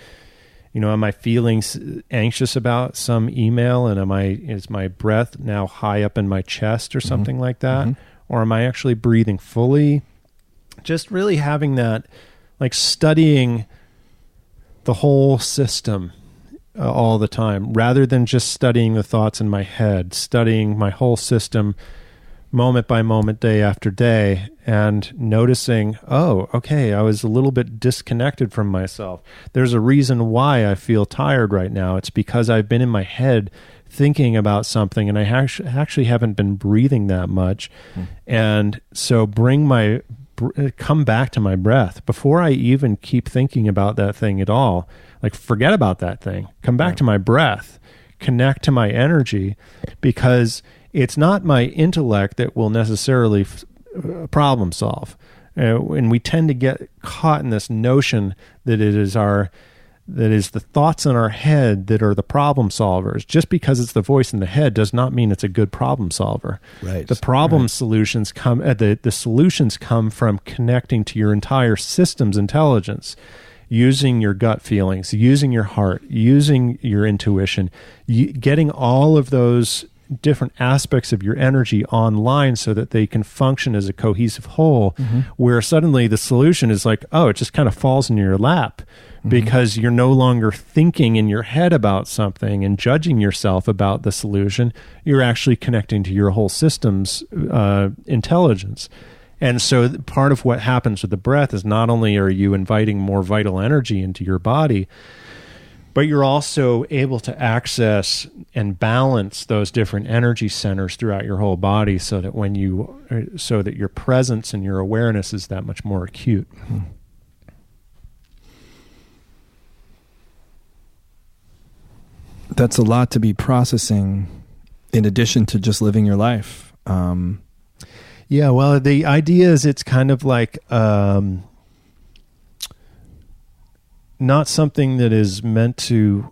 Am I feeling anxious about some email, and is my breath now high up in my chest or something like that? Mm-hmm. Or am I actually breathing fully? Just really having that, like studying the whole system all the time, rather than just studying the thoughts in my head, studying my whole system moment by moment, day after day, and noticing, okay, I was a little bit disconnected from myself. There's a reason why I feel tired right now. It's because I've been in my head thinking about something, and I actually haven't been breathing that much. And so come back to my breath before I even keep thinking about that thing at all. Like, forget about that thing. Come back to my breath, connect to my energy, because it's not my intellect that will necessarily problem solve. And we tend to get caught in this notion that it is the thoughts in our head that are the problem solvers. Just because it's the voice in the head does not mean it's a good problem solver. Right. The solutions come, the solutions come from connecting to your entire system's intelligence, using your gut feelings, using your heart, using your intuition, getting all of those different aspects of your energy online so that they can function as a cohesive whole, where suddenly the solution is like, oh, it just kind of falls into your lap because you're no longer thinking in your head about something and judging yourself about the solution. You're actually connecting to your whole system's intelligence. And so part of what happens with the breath is not only are you inviting more vital energy into your body, but you're also able to access and balance those different energy centers throughout your whole body so that your presence and your awareness is that much more acute. That's a lot to be processing in addition to just living your life. Yeah, well, the idea is it's kind of like not something that is meant to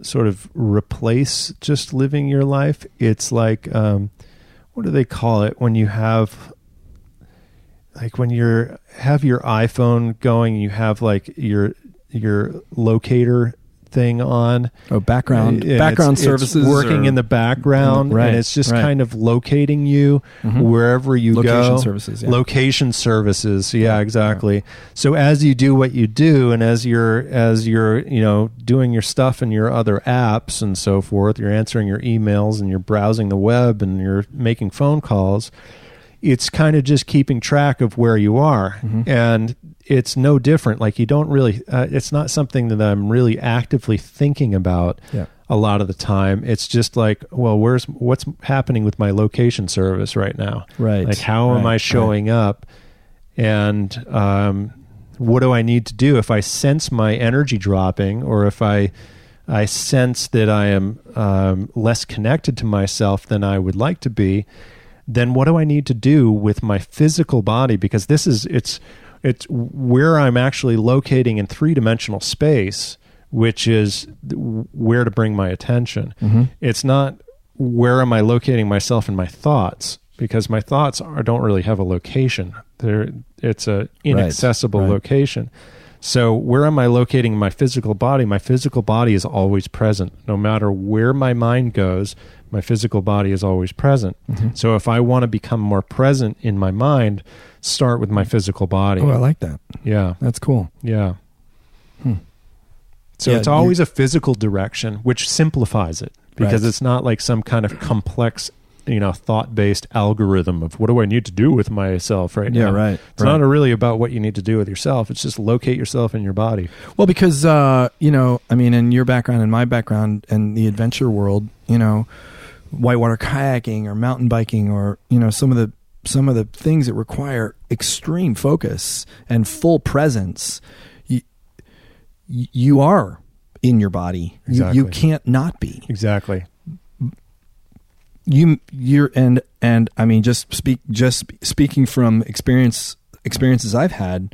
sort of replace just living your life. It's like, what do they call it when you have, like when you have your iPhone going, you have like your locator thing on. Oh, background services. It's working in the background, right, and it's just right. kind of locating you wherever you go. Services, yeah. Location services, yeah, exactly. Yeah. So as you do what you do, and as you're doing your stuff in your other apps and so forth, you're answering your emails and you're browsing the web and you're making phone calls. It's kind of just keeping track of where you are, and it's no different. Like you don't really, it's not something that I'm really actively thinking about a lot of the time. It's just like, well, what's happening with my location service right now? Right. Like how am I showing up? And what do I need to do if I sense my energy dropping, or if I sense that I am less connected to myself than I would like to be? Then what do I need to do with my physical body? Because it's where I'm actually locating in three-dimensional space, which is where to bring my attention. It's not where am I locating myself in my thoughts, because my thoughts don't really have a location. It's a inaccessible location. So where am I locating my physical body? My physical body is always present. No matter where my mind goes, my physical body is always present. So if I want to become more present in my mind, start with my physical body. Oh, I like that. Yeah. That's cool. Yeah. So it's always a physical direction, which simplifies it, because it's not like some kind of complex, thought-based algorithm of what do I need to do with myself right now. Yeah, right. It's not really about what you need to do with yourself. It's just locate yourself in your body. Well, because, in your background and my background and the adventure world, whitewater kayaking or mountain biking or, some of the things that require extreme focus and full presence, you are in your body. Exactly. You can't not be. Exactly. You're and I mean, just speaking from experiences I've had,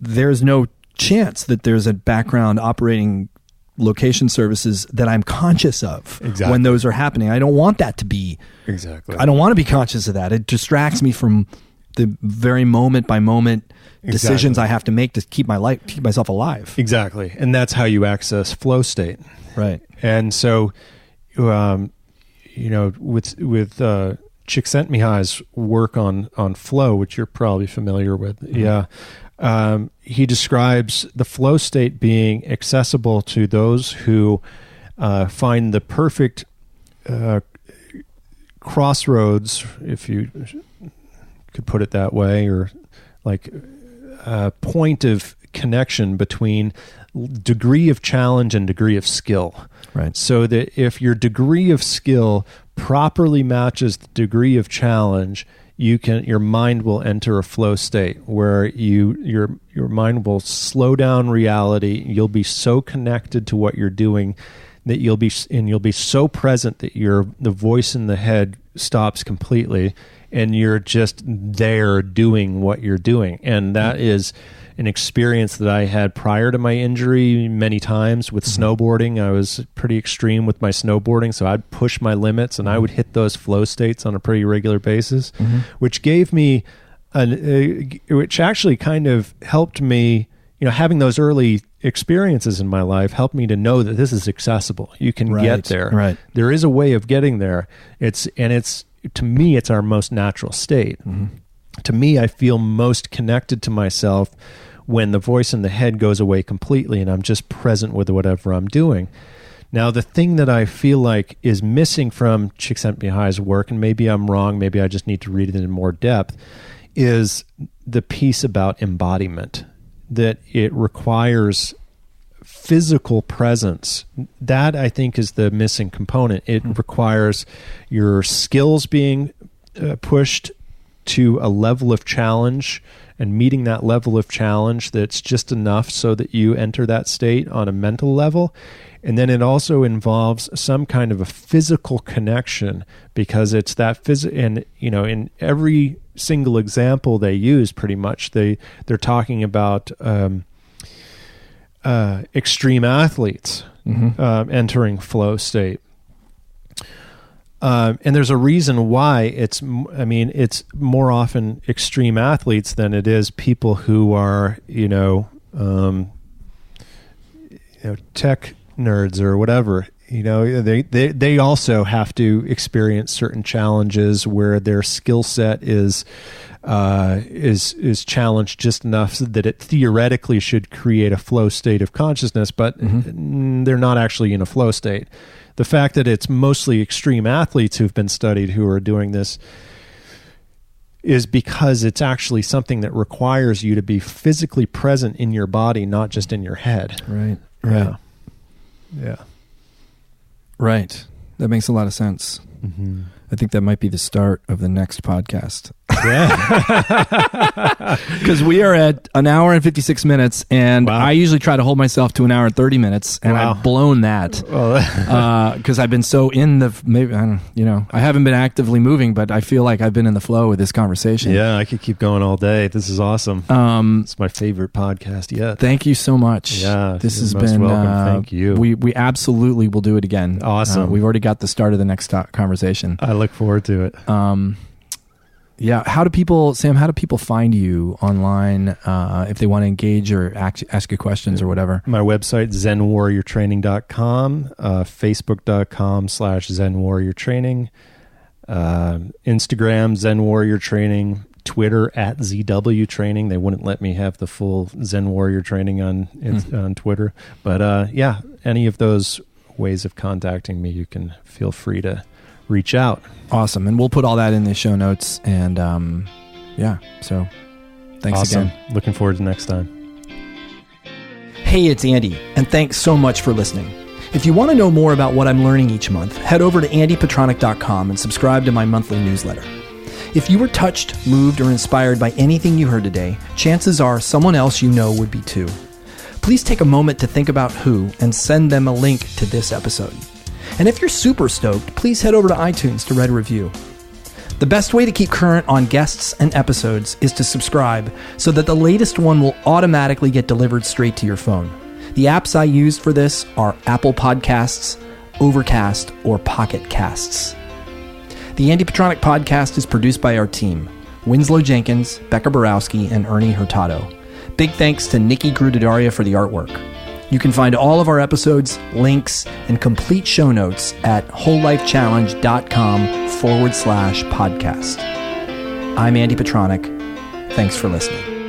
there's no chance that there's a background operating location services that I'm conscious of when those are happening. I don't want that to be. Exactly. I don't want to be conscious of that. It distracts me from the very moment by moment decisions I have to make to keep myself alive. Exactly. And that's how you access flow state. Right. And so, with Csikszentmihalyi's work on flow, which you're probably familiar with. He describes the flow state being accessible to those who find the perfect crossroads, if you could put it that way, or like a point of connection between degree of challenge and degree of skill. Right. So that if your degree of skill properly matches the degree of challenge, your mind will enter a flow state where your mind will slow down reality. You'll be so connected to what you're doing that you'll be so present that the voice in the head stops completely, and you're just there doing what you're doing. And that is an experience that I had prior to my injury many times with snowboarding. I was pretty extreme with my snowboarding, so I'd push my limits and I would hit those flow states on a pretty regular basis, which gave me which actually kind of helped me having those early experiences in my life helped me to know that this is accessible. You can get there. Right. There is a way of getting there. To me, it's our most natural state. Mm-hmm. To me, I feel most connected to myself when the voice in the head goes away completely and I'm just present with whatever I'm doing. Now, the thing that I feel like is missing from Csikszentmihalyi's work, and maybe I'm wrong, maybe I just need to read it in more depth, is the piece about embodiment, that it requires physical presence. That, I think, is the missing component. It requires your skills being pushed to a level of challenge and meeting that level of challenge that's just enough so that you enter that state on a mental level. And then it also involves some kind of a physical connection, because it's that and in every single example they use, pretty much they're talking about extreme athletes entering flow state. And there's a reason why it's more often extreme athletes than it is people who are, tech nerds or whatever. They also have to experience certain challenges where their skill set is challenged just enough so that it theoretically should create a flow state of consciousness, but they're not actually in a flow state. The fact that it's mostly extreme athletes who've been studied who are doing this is because it's actually something that requires you to be physically present in your body, not just in your head. Right. Yeah. Right. That makes a lot of sense. Mm-hmm. I think that might be the start of the next podcast. Yeah. Because we are at an hour and 56 minutes, and I usually try to hold myself to an hour and 30 minutes, and I've blown that because I've been so in I haven't been actively moving, but I feel like I've been in the flow with this conversation. Yeah, I could keep going all day. This is awesome. It's my favorite podcast yet. Thank you so much. Yeah, this has most been welcome. Thank you. We absolutely will do it again. Awesome. We've already got the start of the next conversation. I look forward to it. Yeah. How do people find you online if they want to engage or ask you questions or whatever? My website, zenwarriortraining.com, facebook.com/Zen Warrior Training, Instagram, Zen Warrior Training, Twitter @ZW Training. They wouldn't let me have the full Zen Warrior Training on Twitter. But any of those ways of contacting me, you can feel free to reach out. Awesome. And we'll put all that in the show notes. And so thanks awesome. again. Looking forward to next time. Hey, it's Andy, and thanks so much for listening. If you want to know more about what I'm learning each month, head over to andypetronic.com and subscribe to my monthly newsletter. If you were touched, moved, or inspired by anything you heard today, chances are someone else you know would be too. Please take a moment to think about who and send them a link to this episode. And if you're super stoked, please head over to iTunes to write a review. The best way to keep current on guests and episodes is to subscribe so that the latest one will automatically get delivered straight to your phone. The apps I use for this are Apple Podcasts, Overcast, or Pocket Casts. The Andy Petronic Podcast is produced by our team, Winslow Jenkins, Becca Borowski, and Ernie Hurtado. Big thanks to Nikki Grudidaria for the artwork. You can find all of our episodes, links, and complete show notes at wholelifechallenge.com/podcast. I'm Andy Petronic. Thanks for listening.